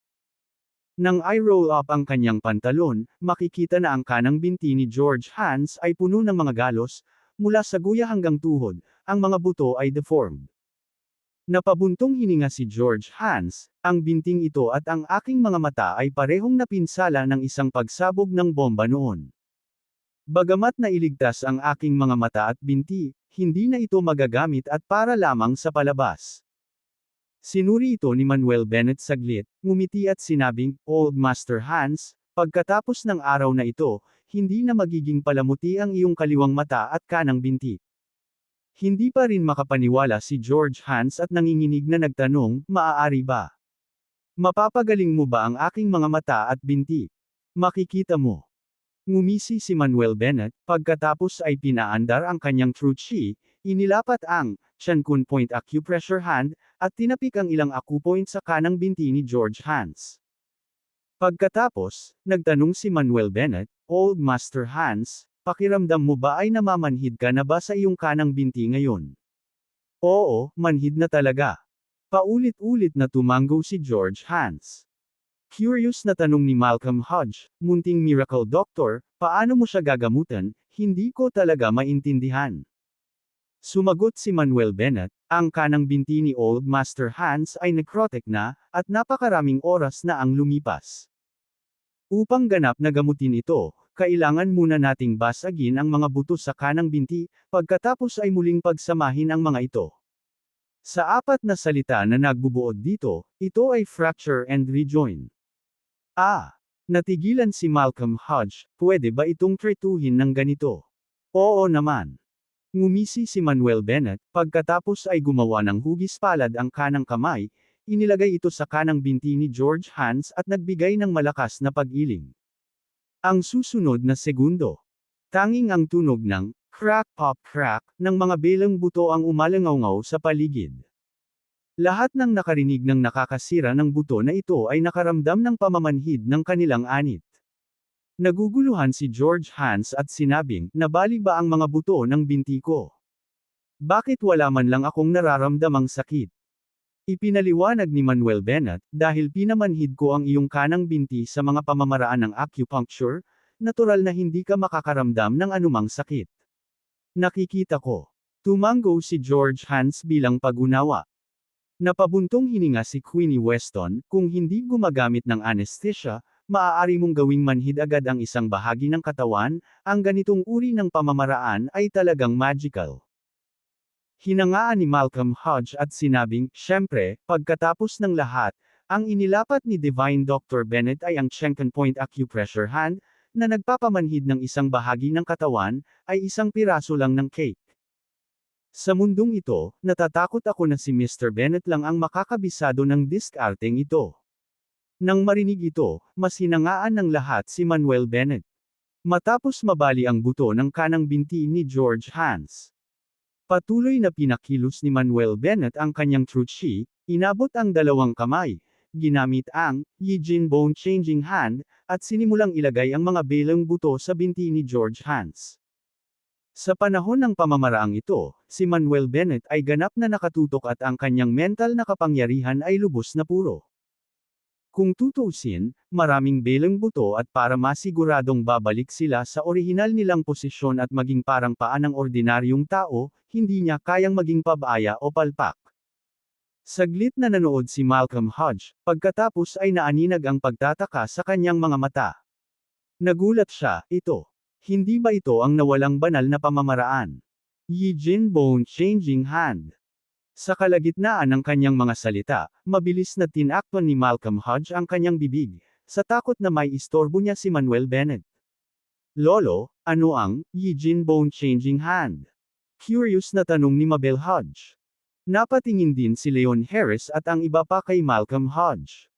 Nang i-roll up ang kanyang pantalon, makikita na ang kanang binti ni George Hans ay puno ng mga galos, mula sa guya hanggang tuhod, ang mga buto ay deformed. Napabuntong hininga si George Hans, ang binting ito at ang aking mga mata ay parehong napinsala ng isang pagsabog ng bomba noon. Bagamat nailigtas ang aking mga mata at binti, hindi na ito magagamit at para lamang sa palabas. Sinuri ito ni Manuel Bennett saglit, ngumiti at sinabing, Old Master Hans, pagkatapos ng araw na ito, hindi na magiging palamuti ang iyong kaliwang mata at kanang binti. Hindi pa rin makapaniwala si George Hans at nanginginig na nagtanong, maaari ba? Mapapagaling mo ba ang aking mga mata at binti? Makikita mo. Ngumisi si Manuel Bennett, pagkatapos ay pinaandar ang kanyang truth sheet, inilapat ang Chankun Point Acupressure Hand, at tinapik ang ilang acupoint sa kanang binti ni George Hans. Pagkatapos, nagtanong si Manuel Bennett, Old Master Hans, pakiramdam mo ba ay namamanhid ka na ba sa iyong kanang binti ngayon? Oo, manhid na talaga. Paulit-ulit na tumango si George Hans. Curious na tanong ni Malcolm Hodge, munting miracle doctor, paano mo siya gagamutan, hindi ko talaga maintindihan. Sumagot si Manuel Bennett, ang kanang binti ni Old Master Hans ay necrotic na, at napakaraming oras na ang lumipas. Upang ganap na gamutin ito, kailangan muna nating basagin ang mga buto sa kanang binti, pagkatapos ay muling pagsamahin ang mga ito. Sa 4 na salita na nagbubuod dito, ito ay fracture and rejoin. Natigilan si Malcolm Hodge, pwede ba itong trituhin ng ganito? Oo naman. Ngumisi si Manuel Bennett, pagkatapos ay gumawa ng hugis palad ang kanang kamay, inilagay ito sa kanang binti ni George Hans at nagbigay ng malakas na pag-iling. Ang susunod na segundo, tanging ang tunog ng crack pop crack ng mga belang buto ang umalangaw sa paligid. Lahat ng nakarinig ng nakakasira ng buto na ito ay nakaramdam ng pamamanhid ng kanilang anit. Naguguluhan si George Hans at sinabing, nabali ba ang mga buto ng binti ko? Bakit wala man lang akong nararamdamang sakit? Ipinaliwanag ni Manuel Bennett, dahil pinamanhid ko ang iyong kanang binti sa mga pamamaraan ng acupuncture, natural na hindi ka makakaramdam ng anumang sakit. Nakikita ko. Tumango si George Hans bilang pag-unawa. Napabuntong hininga si Queenie Weston, kung hindi gumagamit ng anesthesia, maaari mong gawing manhid agad ang isang bahagi ng katawan, ang ganitong uri ng pamamaraan ay talagang magical. Hinangaan ni Malcolm Hodge at sinabing, syempre, pagkatapos ng lahat, ang inilapat ni Divine Dr. Bennett ay ang Chenkan Point Acupressure Hand, na nagpapamanhid ng isang bahagi ng katawan, ay isang piraso lang ng cake. Sa mundong ito, natatakot ako na si Mr. Bennett lang ang makakabisado ng diskarteng ito. Nang marinig ito, mas hinangaan ng lahat si Manuel Bennett. Matapos mabali ang buto ng kanang binti ni George Hans. Patuloy na pinakilos ni Manuel Bennett ang kanyang truth sheet, inabot ang dalawang kamay, ginamit ang Yijin Bone Changing Hand, at sinimulang ilagay ang mga belang buto sa binti ni George Hans. Sa panahon ng pamamaraang ito, si Manuel Bennett ay ganap na nakatutok at ang kanyang mental na kapangyarihan ay lubos na puro. Kung tutuusin, maraming belang buto at para masiguradong babalik sila sa orihinal nilang posisyon at maging parang paa ng ordinaryong tao, hindi niya kayang maging pabaya o palpak. Saglit na nanood si Malcolm Hodge, pagkatapos ay naaninag ang pagtataka sa kanyang mga mata. Nagulat siya, ito. Hindi ba ito ang nawalang banal na pamamaraan? Yijin Bone Changing Hand. Sa kalagitnaan ng kanyang mga salita, mabilis na tinakpan ni Malcolm Hodge ang kanyang bibig, sa takot na may istorbo niya si Manuel Bennett. Lolo, ano ang Yijin Bone Changing Hand? Curious na tanong ni Mabel Hodge. Napatingin din si Leon Harris at ang iba pa kay Malcolm Hodge.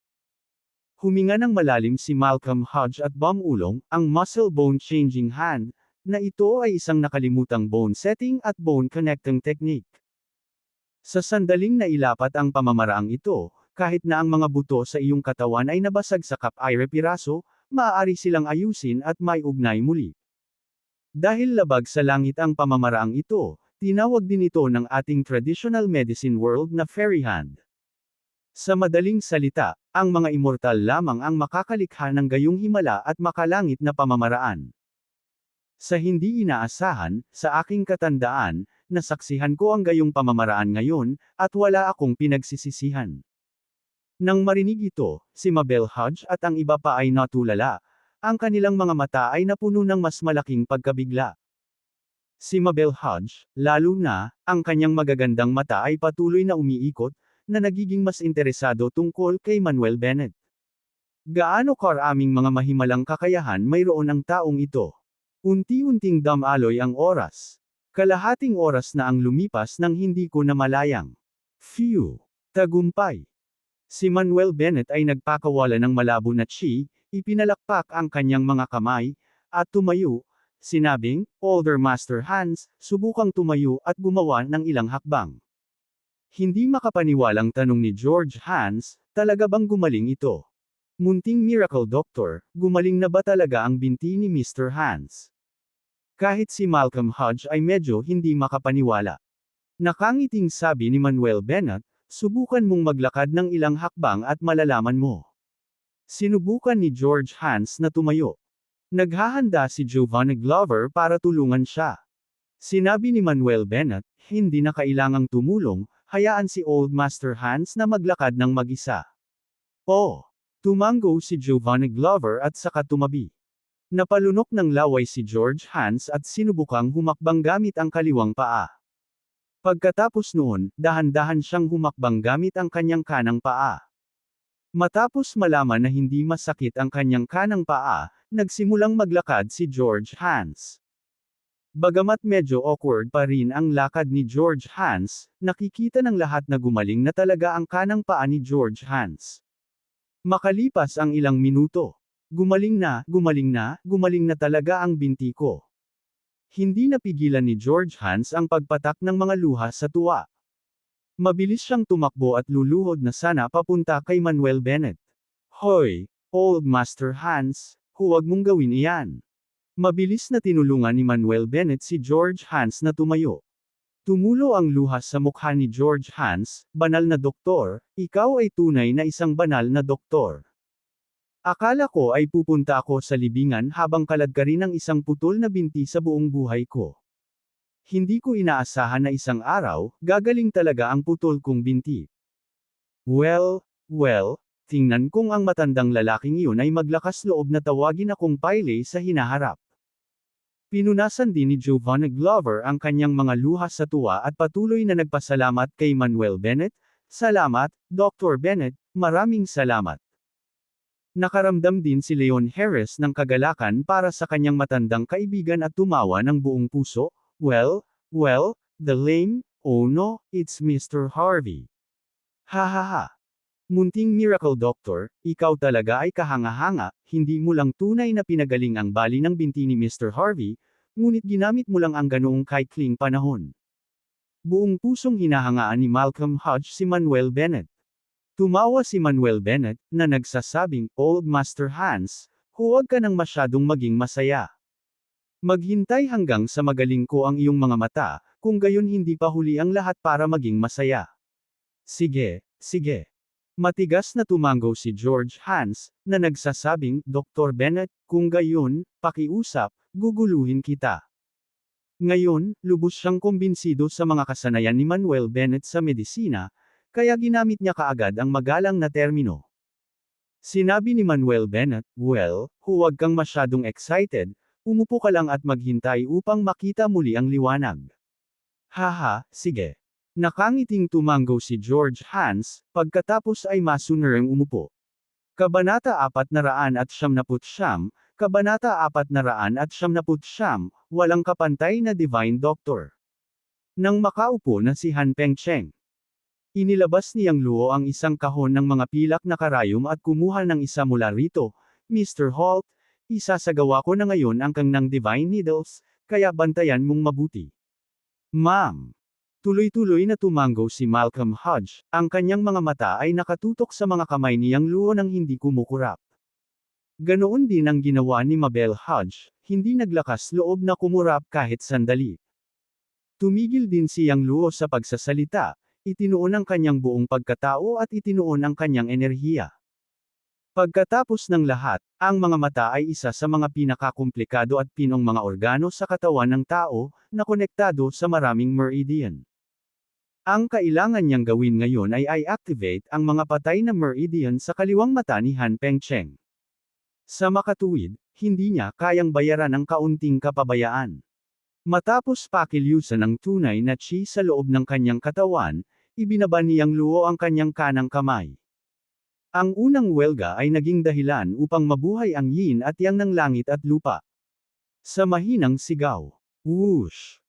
Huminga ng malalim si Malcolm Hodge at bumulong, ang Muscle Bone Changing Hand, na ito ay isang nakalimutang bone setting at bone connecting technique. Sa sandaling nailapat ang pamamaraang ito, kahit na ang mga buto sa iyong katawan ay nabasag sa kapay-piraso, maaari silang ayusin at may ugnay muli. Dahil labag sa langit ang pamamaraang ito, tinawag din ito ng ating traditional medicine world na fairy hand. Sa madaling salita, ang mga immortal lamang ang makakalikha ng gayong himala at makalangit na pamamaraan. Sa hindi inaasahan, sa aking katandaan, nasaksihan ko ang gayong pamamaraan ngayon, at wala akong pinagsisisihan. Nang marinig ito, si Mabel Hodge at ang iba pa ay natulala, ang kanilang mga mata ay napuno ng mas malaking pagkabigla. Si Mabel Hodge, lalo na, ang kanyang magagandang mata ay patuloy na umiikot, na nagiging mas interesado tungkol kay Manuel Bennett. Gaano karaming mga mahimalang kakayahan mayroon ang taong ito? Unti-unting damaloy ang oras. Kalahating oras na ang lumipas nang hindi ko namalayang. Phew! Tagumpay! Si Manuel Bennett ay nagpakawala ng malabo na chi, ipinalakpak ang kanyang mga kamay, at tumayo, sinabing, Older Master Hans, subukang tumayo at gumawa ng ilang hakbang. Hindi makapaniwalang tanong ni George Hans, talaga bang gumaling ito? Munting miracle doctor, gumaling na ba talaga ang binti ni Mr. Hans? Kahit si Malcolm Hodge ay medyo hindi makapaniwala. Nakangiting sabi ni Manuel Bennett, subukan mong maglakad ng ilang hakbang at malalaman mo. Sinubukan ni George Hans na tumayo. Naghahanda si Giovanni Glover para tulungan siya. Sinabi ni Manuel Bennett, hindi na kailangang tumulong, hayaan si Old Master Hans na maglakad ng mag-isa. Oh! Tumango si Giovanni Glover at saka tumabi. Napalunok ng laway si George Hans at sinubukang humakbang gamit ang kaliwang paa. Pagkatapos noon, dahan-dahan siyang humakbang gamit ang kanyang kanang paa. Matapos malaman na hindi masakit ang kanyang kanang paa, nagsimulang maglakad si George Hans. Bagamat medyo awkward pa rin ang lakad ni George Hans, nakikita ng lahat na gumaling na talaga ang kanang paa ni George Hans. Makalipas ang ilang minuto. Gumaling na talaga ang binti ko. Hindi napigilan ni George Hans ang pagpatak ng mga luha sa tuwa. Mabilis siyang tumakbo at luluhod na sana papunta kay Manuel Bennett. Hoy, Old Master Hans, huwag mong gawin iyan. Mabilis na tinulungan ni Manuel Bennett si George Hans na tumayo. Tumulo ang luha sa mukha ni George Hans, banal na doktor, ikaw ay tunay na isang banal na doktor. Akala ko ay pupunta ako sa libingan habang kaladkarin ng isang putol na binti sa buong buhay ko. Hindi ko inaasahan na isang araw, gagaling talaga ang putol kong binti. Well, tingnan kung ang matandang lalaking iyon ay maglakas loob na tawagin akong Pyle sa hinaharap. Pinunasan din ni Giovanna Glover ang kanyang mga luha sa tuwa at patuloy na nagpasalamat kay Manuel Bennett. Salamat, Dr. Bennett, maraming salamat. Nakaramdam din si Leon Harris ng kagalakan para sa kanyang matandang kaibigan at tumawa ng buong puso. Well, the lame, oh no, it's Mr. Harvey. Ha. Munting miracle doctor, ikaw talaga ay kahanga-hanga, hindi mo lang tunay na pinagaling ang bali ng binti ni Mr. Harvey, ngunit ginamit mo lang ang ganoong kaikling panahon. Buong pusong hinahangaan ni Malcolm Hodge si Manuel Bennett. Tumawa si Manuel Bennett, na nagsasabing, Old Master Hans, huwag ka nang masyadong maging masaya. Maghintay hanggang sa magaling ko ang iyong mga mata, kung gayon hindi pa huli ang lahat para maging masaya. Sige. Matigas na tumango si George Hans, na nagsasabing, Dr. Bennett, kung gayon, pakiusap, guguluhin kita. Ngayon, lubos siyang kumbinsido sa mga kasanayan ni Manuel Bennett sa medisina, kaya ginamit niya kaagad ang magalang na termino. Sinabi ni Manuel Bennett, well, huwag kang masyadong excited, umupo ka lang at maghintay upang makita muli ang liwanag. Haha, sige. Nakangiting tumango si George Hans, pagkatapos ay masunarang umupo. Kabanata 479, Kabanata 479, Walang kapantay na Divine Doctor. Nang makaupo na si Han Pengcheng, inilabas niyang luo ang isang kahon ng mga pilak na karayom at kumuha ng isa mula rito. Mr. Holt, isasagawa ko na ngayon ang kang ng Divine Needles, kaya bantayan mong mabuti. Ma'am. Tuloy-tuloy na tumango si Malcolm Hodge, ang kanyang mga mata ay nakatutok sa mga kamay niyang luo nang hindi kumukurap. Ganoon din ang ginawa ni Mabel Hodge, hindi naglakas loob na kumurap kahit sandali. Tumigil din siyang luo sa pagsasalita, itinuon ang kanyang buong pagkatao at itinuon ang kanyang enerhiya. Pagkatapos ng lahat, ang mga mata ay isa sa mga pinakakomplikado at pinong mga organo sa katawan ng tao, na konektado sa maraming meridian. Ang kailangan niyang gawin ngayon ay i-activate ang mga patay na meridian sa kaliwang mata ni Han Pengcheng. Sa makatuwid, hindi niya kayang bayaran ang kaunting kapabayaan. Matapos pakilyusan ang tunay na chi sa loob ng kanyang katawan, ibinaba niyang luo ang kanyang kanang kamay. Ang unang welga ay naging dahilan upang mabuhay ang yin at yang ng langit at lupa. Sa mahinang sigaw, whoosh!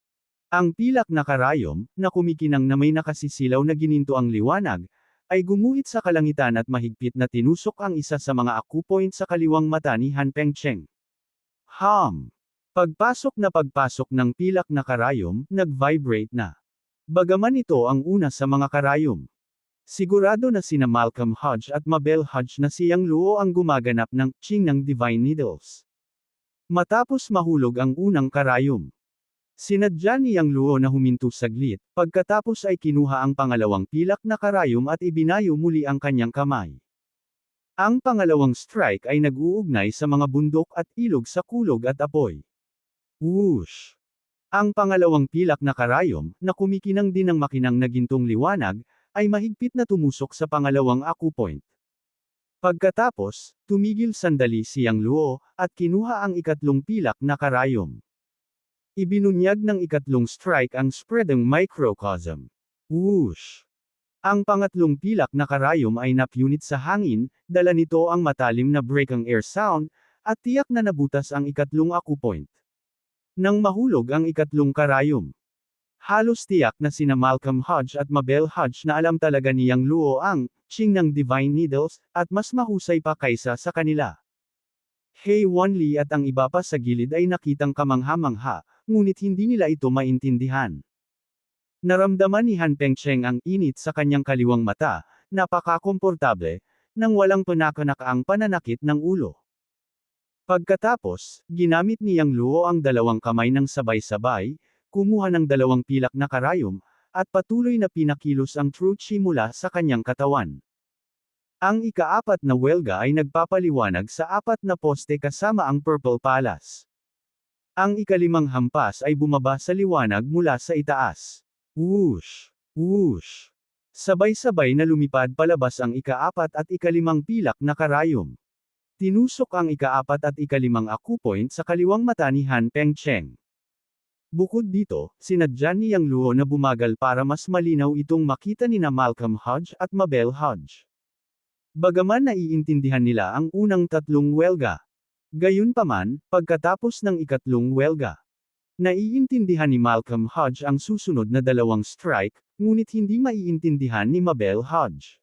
Ang pilak na karayom, na kumikinang na may nakasisilaw na gininto ang liwanag, ay gumuhit sa kalangitan at mahigpit na tinusok ang isa sa mga acupoint sa kaliwang mata ni Han Pengcheng. Pagpasok ng pilak na karayom, nag-vibrate na. Bagaman ito ang una sa mga karayom. Sigurado na sina Malcolm Hodge at Mabel Hodge na siyang luo ang gumaganap ng ching ng Divine Needles. Matapos mahulog ang unang karayom, sinadya niyang luo na huminto saglit, pagkatapos ay kinuha ang pangalawang pilak na karayom at ibinayo muli ang kanyang kamay. Ang pangalawang strike ay nag-uugnay sa mga bundok at ilog sa kulog at apoy. Whoosh! Ang pangalawang pilak na karayom, na kumikinang din ng makinang na gintong liwanag, ay mahigpit na tumusok sa pangalawang acupoint. Pagkatapos, tumigil sandali siyang luo, at kinuha ang ikatlong pilak na karayom. Ibinunyag ng ikatlong strike ang spreading microcosm. Whoosh! Ang pangatlong pilak na karayom ay napunit sa hangin, dala nito ang matalim na break ang air sound, at tiyak na nabutas ang ikatlong acupoint. Nang mahulog ang ikatlong karayom. Halos tiyak na sina Malcolm Hodge at Mabel Hodge na alam talaga ni Yang Luo ang Qing ng Divine Needles, at mas mahusay pa kaysa sa kanila. He Wanli at ang iba pa sa gilid ay nakitang kamangha-mangha, ngunit hindi nila ito maintindihan. Naramdaman ni Han Pengcheng ang init sa kanyang kaliwang mata, napaka-komportable, nang walang panakanakaang pananakit ng ulo. Pagkatapos, ginamit ni Yang Luo ang dalawang kamay ng sabay-sabay, kumuha ng dalawang pilak na karayom, at patuloy na pinakilos ang True Chi mula sa kanyang katawan. Ang ika-4 na welga ay nagpapaliwanag sa 4 na poste kasama ang Purple Palace. Ang ika-5 hampas ay bumaba sa liwanag mula sa itaas. Whoosh! Whoosh! Sabay-sabay na lumipad palabas ang ika-4 at ika-5 pilak na karayom. Tinusok ang ika-4 at ika-5 acupoint sa kaliwang mata ni Han Pengcheng. Bukod dito, sinadya ni Yang Luo na bumagal para mas malinaw itong makita nina Malcolm Hodge at Mabel Hodge. Bagaman naiintindihan nila ang unang 3 welga. Gayunpaman, pagkatapos ng ikatlong welga, naiintindihan ni Malcolm Hodge ang susunod na 2 strike, ngunit hindi maiintindihan ni Mabel Hodge.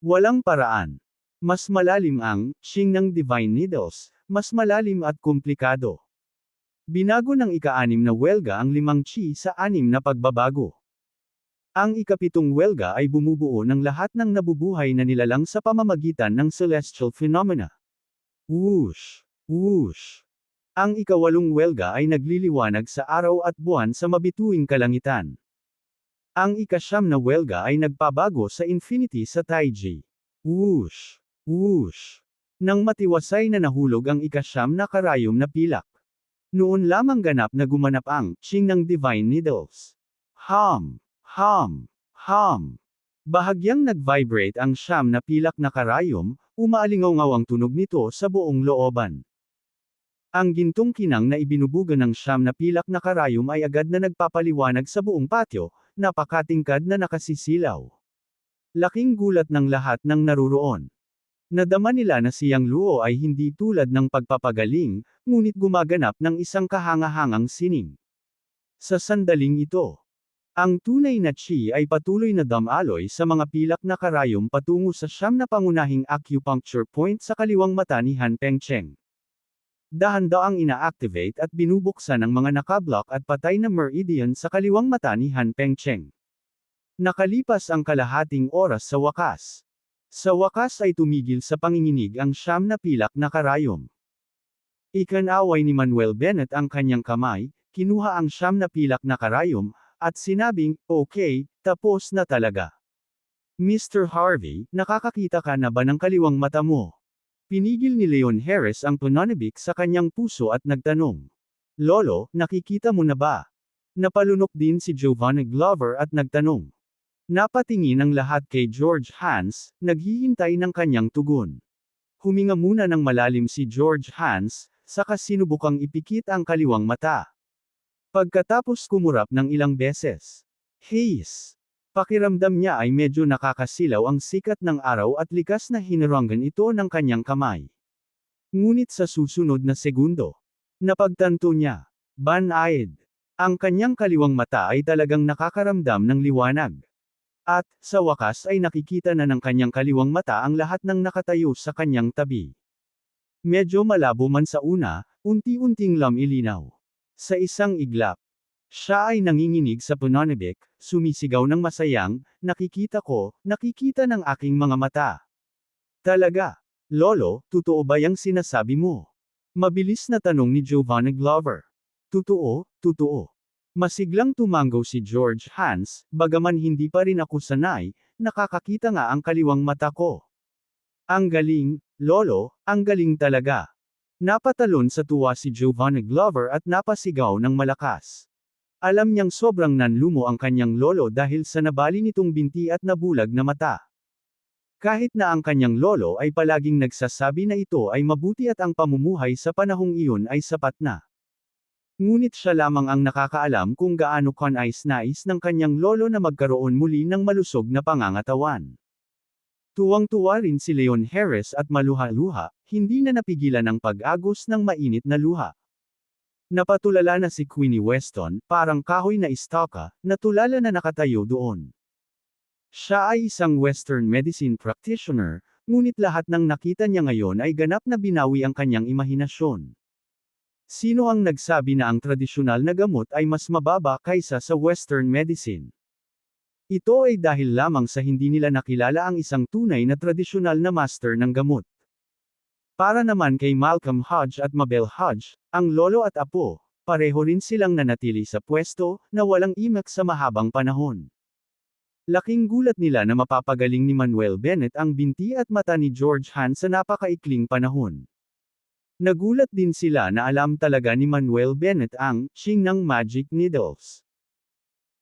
Walang paraan. Mas malalim ang Qing ng Divine Needles, mas malalim at komplikado. Binago ng ika-6 na welga ang 5 chi sa 6 na pagbabago. Ang ika-7 welga ay bumubuo ng lahat ng nabubuhay na nilalang sa pamamagitan ng celestial phenomena. Whoosh! Whoosh! Ang ika-8 welga ay nagliliwanag sa araw at buwan sa mabituing kalangitan. Ang ika-9 na welga ay nagpabago sa infinity sa Taiji. Whoosh! Whoosh! Nang matiwasay na nahulog ang ika-9 na karayom na pilak. Noon lamang ganap na gumanap ang Qing ng Divine Needles. Hum! Hum! Hum! Bahagyang nag-vibrate ang 9 na pilak na karayom, umaalingaw-ngaw ang tunog nito sa buong looban. Ang gintong kinang na ibinubuga ng 9 na pilak na karayom ay agad na nagpapaliwanag sa buong patio, napakatingkad na nakasisilaw. Laking gulat ng lahat ng naruroon. Nadama nila na si Yang Luo ay hindi tulad ng pagpapagaling, ngunit gumaganap ng isang kahangahangang sining. Sa sandaling ito, ang tunay na Qi ay patuloy na damaloy sa mga pilak na karayom patungo sa 9 na pangunahing acupuncture point sa kaliwang mata ni Han Pengcheng. Dahan-daang ina-activate at binubuksan ang mga nakablock at patay na meridian sa kaliwang mata ni Han Pengcheng. Nakalipas ang kalahating oras sa wakas. Sa wakas ay tumigil sa panginginig ang 9 na pilak na karayom. Ikanaway ni Manuel Bennett ang kanyang kamay, kinuha ang 9 na pilak na karayom, at sinabing, "Okay, tapos na talaga. Mr. Harvey, nakakakita ka na ba ng kaliwang mata mo?" Pinigil ni Leon Harris ang pananabik sa kanyang puso at nagtanong, "Lolo, nakikita mo na ba?" Napalunok din si Giovanni Glover at nagtanong. Napatingin ang lahat kay George Hans, naghihintay ng kanyang tugon. Huminga muna ng malalim si George Hans, saka sinubukang ipikit ang kaliwang mata. Pagkatapos kumurap ng ilang beses. Hayes! Pakiramdam niya ay medyo nakakasilaw ang sikat ng araw at likas na hinaranggan ito ng kanyang kamay. Ngunit sa susunod na segundo, napagtanto niya, banayad. Ang kanyang kaliwang mata ay talagang nakakaramdam ng liwanag. At, sa wakas ay nakikita na ng kanyang kaliwang mata ang lahat ng nakatayo sa kanyang tabi. Medyo malabo man sa una, unti-unting lumilinaw. Sa isang iglap, siya ay nanginginig sa pananabik, sumisigaw ng masayang, nakikita ng aking mga mata. Talaga? Lolo, totoo ba yang sinasabi mo? Mabilis na tanong ni Giovanni Glover. Totoo, totoo. Masiglang tumanggaw si George Hans, bagaman hindi pa rin ako sanay, nakakakita nga ang kaliwang mata ko. Ang galing, Lolo, ang galing talaga. Napatalon sa tuwa si Giovanni Glover at napasigaw ng malakas. Alam niyang sobrang nanlumo ang kanyang lolo dahil sa nabali nitong binti at nabulag na mata. Kahit na ang kanyang lolo ay palaging nagsasabi na ito ay mabuti at ang pamumuhay sa panahong iyon ay sapat na. Ngunit siya lamang ang nakakaalam kung gaano kanais-nais ng kanyang lolo na magkaroon muli ng malusog na pangangatawan. Tuwang-tuwa rin si Leon Harris at maluha-luha, hindi na napigilan ang pag-agos ng mainit na luha. Napatulala na si Queenie Weston, parang kahoy na istaka, na tulala na nakatayo doon. Siya ay isang Western medicine practitioner, ngunit lahat ng nakita niya ngayon ay ganap na binawi ang kanyang imahinasyon. Sino ang nagsabi na ang tradisyonal na gamot ay mas mababa kaysa sa Western medicine? Ito ay dahil lamang sa hindi nila nakilala ang isang tunay na tradisyonal na master ng gamot. Para naman kay Malcolm Hodge at Mabel Hodge, ang lolo at apo, pareho rin silang nanatili sa pwesto, na walang imak sa mahabang panahon. Laking gulat nila na mapapagaling ni Manuel Bennett ang binti at mata ni George Hans sa napakaikling panahon. Nagulat din sila na alam talaga ni Manuel Bennett ang "Ching ng Magic Needles".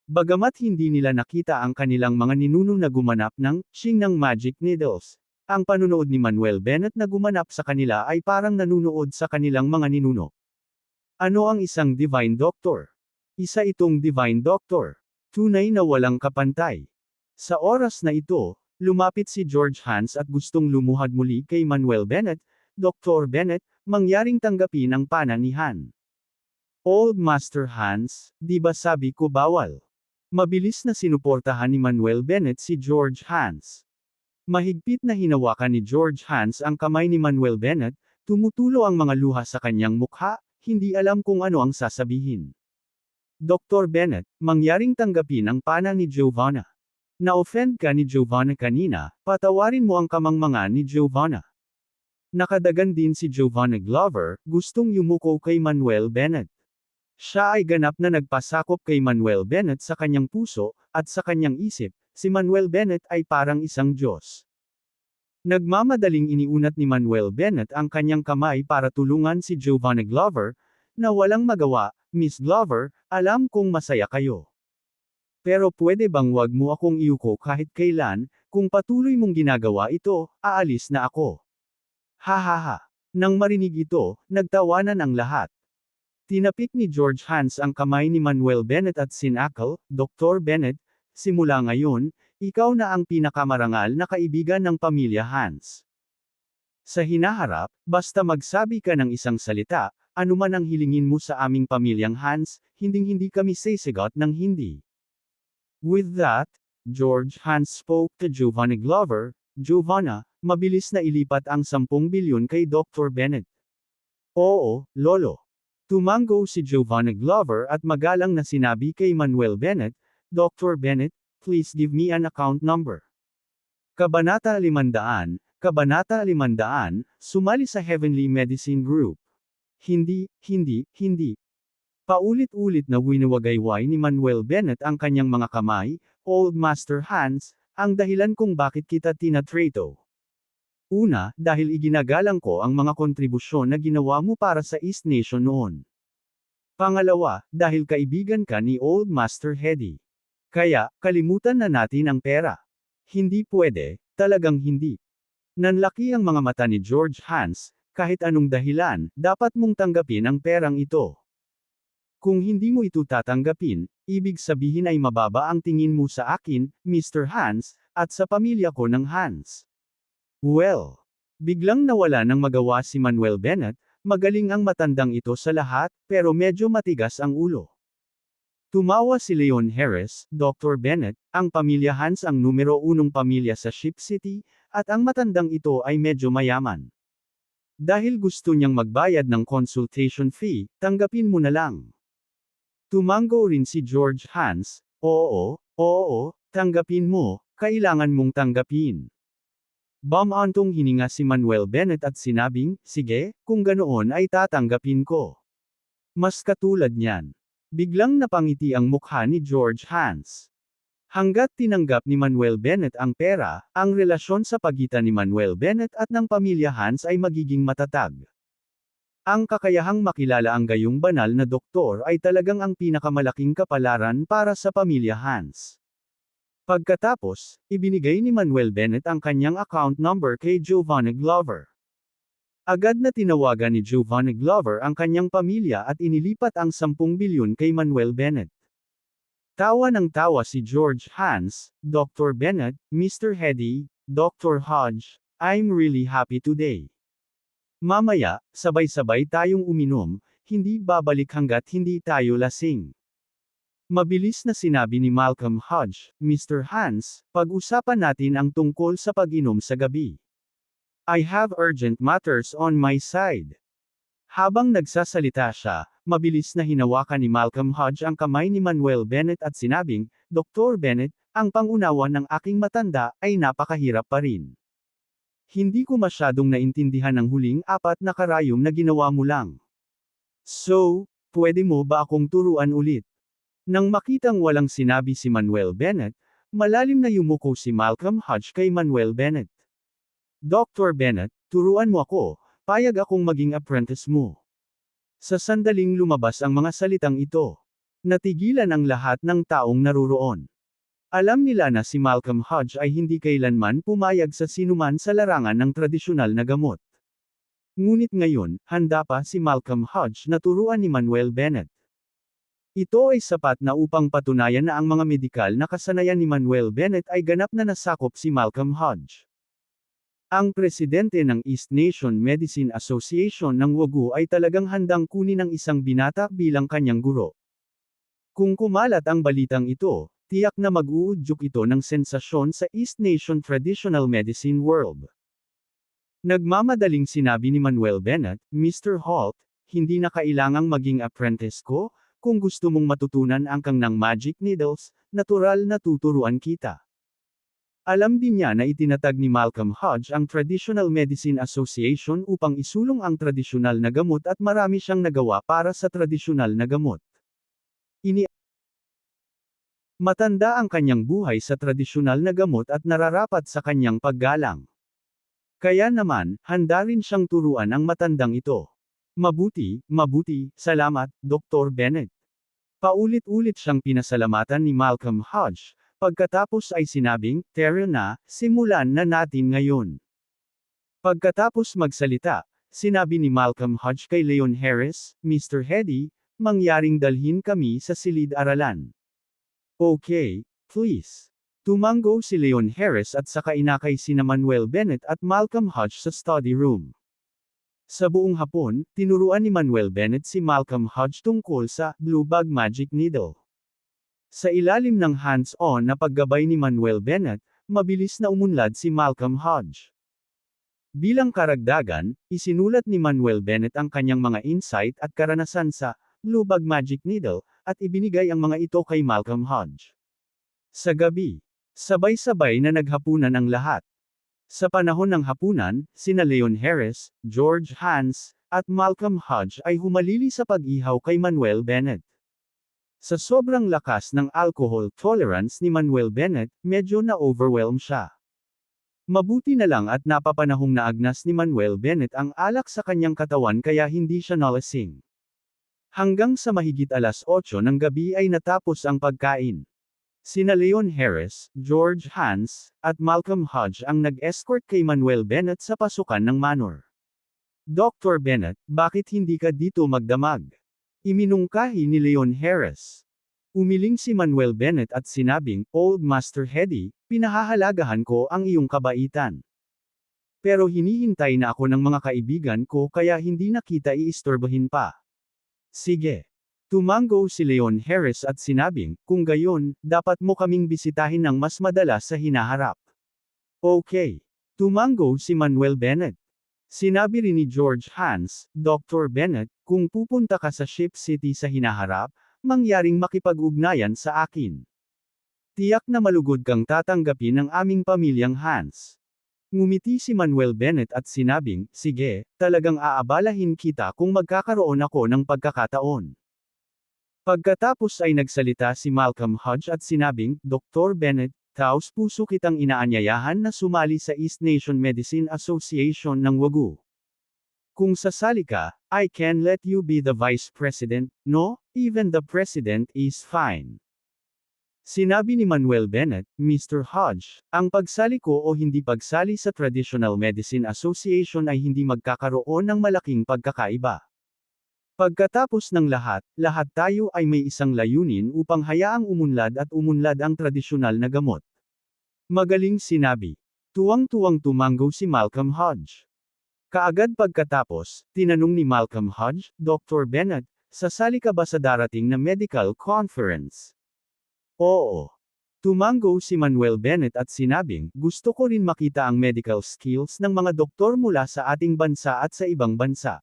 Bagamat hindi nila nakita ang kanilang mga ninuno na gumanap ng "Ching ng Magic Needles", ang panunood ni Manuel Bennett na gumanap sa kanila ay parang nanunood sa kanilang mga ninuno. Ano ang isang Divine Doctor? Isa itong Divine Doctor. Tunay na walang kapantay. Sa oras na ito, lumapit si George Hans at gustong lumuhad muli kay Manuel Bennett, "Dr. Bennett, mangyaring tanggapin ang pana ni Han." "Old Master Hans, di ba sabi ko bawal?" Mabilis na sinuportahan ni Manuel Bennett si George Hans. Mahigpit na hinawakan ni George Hans ang kamay ni Manuel Bennett, tumutulo ang mga luha sa kanyang mukha, hindi alam kung ano ang sasabihin. "Dr. Bennett, mangyaring tanggapin ang pana ni Giovanna. Na-offend ka ni Giovanna kanina, patawarin mo ang kamangmangan ni Giovanna." Nakadagan din si Giovanna Glover, gustong yumuko kay Manuel Bennett. Siya ay ganap na nagpasakop kay Manuel Bennett sa kanyang puso, at sa kanyang isip, si Manuel Bennett ay parang isang Diyos. Nagmamadaling iniunat ni Manuel Bennett ang kanyang kamay para tulungan si Giovanna Glover, na walang magawa, "Miss Glover, alam kong masaya kayo. Pero pwede bang wag mo akong iuko kahit kailan, kung patuloy mong ginagawa ito, aalis na ako." Ha ha ha. Nang marinig ito, nagtawanan ang lahat. Tinapik ni George Hans ang kamay ni Manuel Bennett at sinakal, "Dr. Bennett, simula ngayon, ikaw na ang pinakamarangal na kaibigan ng pamilya Hans. Sa hinaharap, basta magsabi ka ng isang salita, anuman ang hilingin mo sa aming pamilyang Hans, hinding-hindi kami sisigot ng hindi." With that, George Hans spoke to Giovanna Glover, "Giovanna, mabilis na ilipat ang 10 bilyon kay Dr. Bennett." "Oo, Lolo." Tumango si Giovanna Glover at magalang na sinabi kay Manuel Bennett, "Dr. Bennett, please give me an account number." Kabanata 500, Kabanata 500, sumali sa Heavenly Medicine Group. Hindi, hindi, hindi. Paulit-ulit na winuwagayway ni Manuel Bennett ang kanyang mga kamay, "Old Master Hans, ang dahilan kung bakit kita tinatrato. Una, dahil iginagalang ko ang mga kontribusyon na ginawa mo para sa East Nation noon. Pangalawa, dahil kaibigan ka ni Old Master Hedy. Kaya, kalimutan na natin ang pera." "Hindi pwede, talagang hindi." Nanlaki ang mga mata ni George Hans, "Kahit anong dahilan, dapat mong tanggapin ang perang ito. Kung hindi mo ito tatanggapin, ibig sabihin ay mababa ang tingin mo sa akin, Mr. Hans, at sa pamilya ko ng Hans." Well, biglang nawala ng magawa si Manuel Bennett, magaling ang matandang ito sa lahat, pero medyo matigas ang ulo. Tumawa si Leon Harris, "Dr. Bennett, ang pamilya Hans ang numero 1 pamilya sa Ship City, at ang matandang ito ay medyo mayaman. Dahil gusto niyang magbayad ng consultation fee, tanggapin mo na lang." Tumango rin si George Hans, "Oo, oo, tanggapin mo, kailangan mong tanggapin." Bumantong hininga si Manuel Bennett at sinabing, "Sige, kung ganoon ay tatanggapin ko." Mas katulad niyan. Biglang napangiti ang mukha ni George Hans. Hangga't tinanggap ni Manuel Bennett ang pera, ang relasyon sa pagitan ni Manuel Bennett at ng pamilya Hans ay magiging matatag. Ang kakayahang makilala ang gayong banal na doktor ay talagang ang pinakamalaking kapalaran para sa pamilya Hans. Pagkatapos, ibinigay ni Manuel Bennett ang kanyang account number kay Giovanna Glover. Agad na tinawagan ni Giovanna Glover ang kanyang pamilya at inilipat ang 10 bilyon kay Manuel Bennett. Tawa ng tawa si George Hans, "Dr. Bennett, Mr. Hedy, Dr. Hodge, I'm really happy today. Mamaya, sabay-sabay tayong uminom, hindi babalik hanggat hindi tayo lasing. Mabilis na sinabi ni Malcolm Hodge, Mr. Hans, pag-usapan natin ang tungkol sa pag-inom sa gabi. I have urgent matters on my side. Habang nagsasalita siya, mabilis na hinawakan ni Malcolm Hodge ang kamay ni Manuel Bennett at sinabing, Dr. Bennett, ang pangunawa ng aking matanda ay napakahirap pa rin. Hindi ko masyadong naintindihan ang huling 4 na karayom na ginawa mo lang. So, pwede mo ba akong turuan ulit? Nang makitang walang sinabi si Manuel Bennett, malalim na yumuko si Malcolm Hodge kay Manuel Bennett. Dr. Bennett, turuan mo ako, payag akong maging apprentice mo. Sa sandaling lumabas ang mga salitang ito. Natigilan ang lahat ng taong naruroon. Alam nila na si Malcolm Hodge ay hindi kailanman pumayag sa sinuman sa larangan ng tradisyonal na gamot. Ngunit ngayon, handa pa si Malcolm Hodge na turuan ni Manuel Bennett. Ito ay sapat na upang patunayan na ang mga medikal na kasanayan ni Manuel Bennett ay ganap na nasakop si Malcolm Hodge. Ang presidente ng East Nation Medicine Association ng WAGU ay talagang handang kunin ang isang binata bilang kanyang guro. Kung kumalat ang balitang ito, tiyak na mag-uudyok ito ng sensasyon sa East Nation Traditional Medicine World. Nagmamadaling sinabi ni Manuel Bennett, Mr. Holt, hindi na kailangang maging apprentice ko, kung gusto mong matutunan ang kang ng magic needles, natural na tuturuan kita. Alam din niya na itinatag ni Malcolm Hodge ang Traditional Medicine Association upang isulong ang tradisyonal na gamot at marami siyang nagawa para sa tradisyonal na gamot. Matanda ang kanyang buhay sa tradisyonal na gamot at nararapat sa kanyang paggalang. Kaya naman, handa rin siyang turuan ang matandang ito. Mabuti, salamat, Dr. Bennett. Paulit-ulit siyang pinasalamatan ni Malcolm Hodge, pagkatapos ay sinabing, Tara na, simulan na natin ngayon. Pagkatapos magsalita, sinabi ni Malcolm Hodge kay Leon Harris, Mr. Hedy, mangyaring dalhin kami sa silid-aralan. Okay, please. Tumango si Leon Harris at saka inakay sina Manuel Bennett at Malcolm Hodge sa study room. Sa buong hapon, tinuruan ni Manuel Bennett si Malcolm Hodge tungkol sa Blue Bag Magic Needle. Sa ilalim ng hands-on na paggabay ni Manuel Bennett, mabilis na umunlad si Malcolm Hodge. Bilang karagdagan, isinulat ni Manuel Bennett ang kanyang mga insight at karanasan sa Blue Bag Magic Needle, at ibinigay ang mga ito kay Malcolm Hodge. Sa gabi, sabay-sabay na naghapunan ang lahat. Sa panahon ng hapunan, sina Leon Harris, George Hans, at Malcolm Hodge ay humalili sa pag-ihaw kay Manuel Bennett. Sa sobrang lakas ng alcohol tolerance ni Manuel Bennett, medyo na-overwhelm siya. Mabuti na lang at napapanahong naagnas ni Manuel Bennett ang alak sa kanyang katawan kaya hindi siya nalasing. Hanggang sa mahigit 8:00 ng gabi ay natapos ang pagkain. Sina Leon Harris, George Hans, at Malcolm Hodge ang nag-escort kay Manuel Bennett sa pasukan ng manor. Dr. Bennett, bakit hindi ka dito magdamag? Iminungkahi ni Leon Harris. Umiling si Manuel Bennett at sinabing, Old Master Hedy, pinahahalagahan ko ang iyong kabaitan. Pero hinihintay na ako ng mga kaibigan ko kaya hindi na kita iistorbohin pa. Sige. Tumango si Leon Harris at sinabing, kung gayon, dapat mo kaming bisitahin ng mas madalas sa hinaharap. Okay. Tumango si Manuel Bennett. Sinabi rin ni George Hans, Dr. Bennett, kung pupunta ka sa Ship City sa hinaharap, mangyaring makipag-ugnayan sa akin. Tiyak na malugod kang tatanggapin ng aming pamilyang Hans. Ngumiti si Manuel Bennett at sinabing, sige, talagang aabalahin kita kung magkakaroon ako ng pagkakataon. Pagkatapos ay nagsalita si Malcolm Hodge at sinabing, Dr. Bennett, taos-puso kitang inaanyayahan na sumali sa East Nation Medicine Association ng WAGU. Kung sasali ka, I can let you be the vice president, no? Even the president is fine. Sinabi ni Manuel Bennett, Mr. Hodge, ang pagsali ko o hindi pagsali sa Traditional Medicine Association ay hindi magkakaroon ng malaking pagkakaiba. Pagkatapos ng lahat tayo ay may isang layunin upang hayaang umunlad at umunlad ang tradisyonal na gamot. Magaling sinabi. Tuwang-tuwang tumango si Malcolm Hodge. Kaagad pagkatapos, tinanong ni Malcolm Hodge, Dr. Bennett, sasali ka ba sa darating na medical conference? Oo. Tumango si Manuel Bennett at sinabing, gusto ko rin makita ang medical skills ng mga doktor mula sa ating bansa at sa ibang bansa.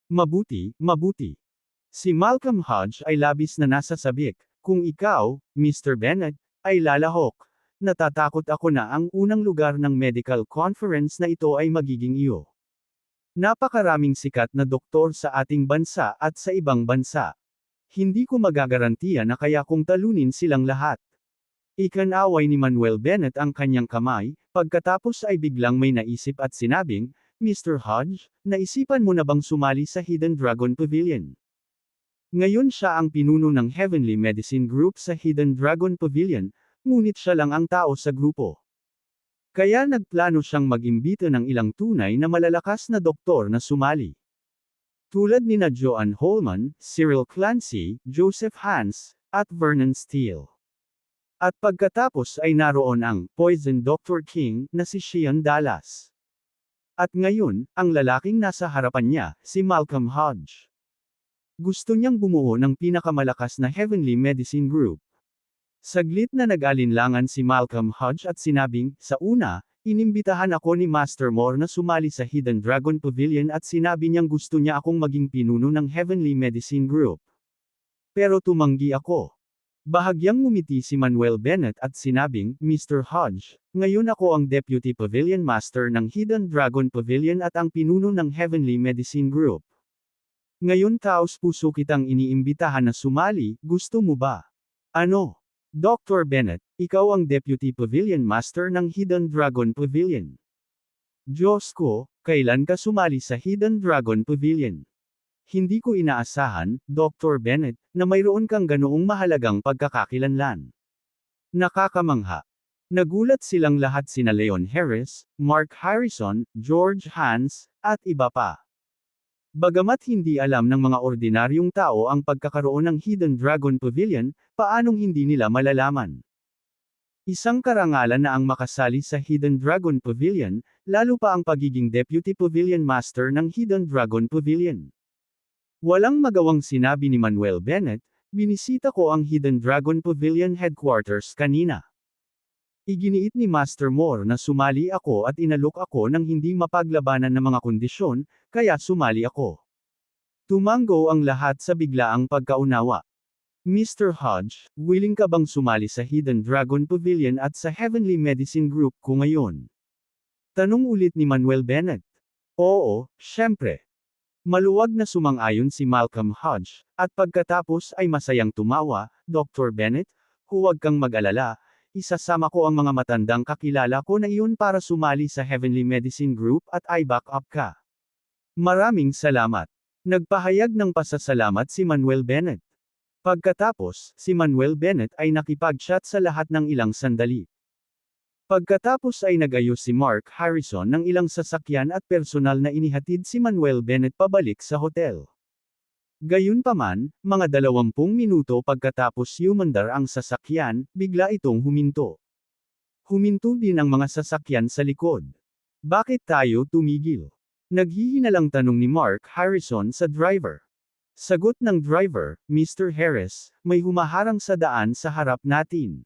Mabuti, mabuti. Si Malcolm Hodge ay labis na nasasabik, kung ikaw, Mr. Bennett, ay lalahok. Natatakot ako na ang unang lugar ng medical conference na ito ay magiging iyo. Napakaraming sikat na doktor sa ating bansa at sa ibang bansa. Hindi ko magagarantiya na kaya kong talunin silang lahat. Ikanaway ni Manuel Bennett ang kanyang kamay, pagkatapos ay biglang may naisip at sinabing, Mr. Hodge, naisipan mo na bang sumali sa Hidden Dragon Pavilion? Ngayon siya ang pinuno ng Heavenly Medicine Group sa Hidden Dragon Pavilion, ngunit siya lang ang tao sa grupo. Kaya nagplano siyang mag-imbita ng ilang tunay na malalakas na doktor na sumali. Tulad ni Joanne Holman, Cyril Clancy, Joseph Hans, at Vernon Steele. At pagkatapos ay naroon ang Poison Dr. King na si Shion Dallas. At ngayon, ang lalaking nasa harapan niya, si Malcolm Hodge. Gusto niyang bumuo ng pinakamalakas na Heavenly Medicine Group. Saglit na nag-alinlangan si Malcolm Hodge at sinabing, sa una, inimbitahan ako ni Master Moore na sumali sa Hidden Dragon Pavilion at sinabi niyang gusto niya akong maging pinuno ng Heavenly Medicine Group. Pero tumanggi ako. Bahagyang ngumiti si Manuel Bennett at sinabing, Mr. Hodge, ngayon ako ang Deputy Pavilion Master ng Hidden Dragon Pavilion at ang pinuno ng Heavenly Medicine Group. Ngayon taos puso kitang iniimbitahan na sumali, gusto mo ba? Ano? Dr. Bennett, ikaw ang Deputy Pavilion Master ng Hidden Dragon Pavilion. Diyos ko, kailan ka sumali sa Hidden Dragon Pavilion? Hindi ko inaasahan, Dr. Bennett, na mayroon kang ganoong mahalagang pagkakakilanlan. Nakakamangha. Nagulat silang lahat sina Leon Harris, Mark Harrison, George Hans, at iba pa. Bagamat hindi alam ng mga ordinaryong tao ang pagkakaroon ng Hidden Dragon Pavilion, paanong hindi nila malalaman? Isang karangalan na ang makasali sa Hidden Dragon Pavilion, lalo pa ang pagiging Deputy Pavilion Master ng Hidden Dragon Pavilion. Walang magawang sinabi ni Manuel Bennett, binisita ko ang Hidden Dragon Pavilion headquarters kanina. Iginiit ni Master Moore na sumali ako at inalok ako ng hindi mapaglabanan na mga kondisyon, kaya sumali ako. Tumango ang lahat sa biglaang pagkaunawa. Mr. Hodge, willing ka bang sumali sa Hidden Dragon Pavilion at sa Heavenly Medicine Group ko ngayon? Tanong ulit ni Manuel Bennett. Oo, syempre. Maluwag na sumang-ayon si Malcolm Hodge, at pagkatapos ay masayang tumawa, Dr. Bennett, huwag kang mag-alala, isasama ko ang mga matandang kakilala ko na iyon para sumali sa Heavenly Medicine Group at i-back up ka. Maraming salamat. Nagpahayag ng pasasalamat si Manuel Bennett. Pagkatapos, si Manuel Bennett ay nakipag-chat sa lahat ng ilang sandali. Pagkatapos ay nag-ayos si Mark Harrison ng ilang sasakyan at personal na inihatid si Manuel Bennett pabalik sa hotel. Gayunpaman, mga 20 minuto pagkatapos humandar ang sasakyan, bigla itong huminto. Huminto din ang mga sasakyan sa likod. Bakit tayo tumigil? Naghihinalang tanong ni Mark Harrison sa driver. Sagot ng driver, Mr. Harris, may humaharang sa daan sa harap natin.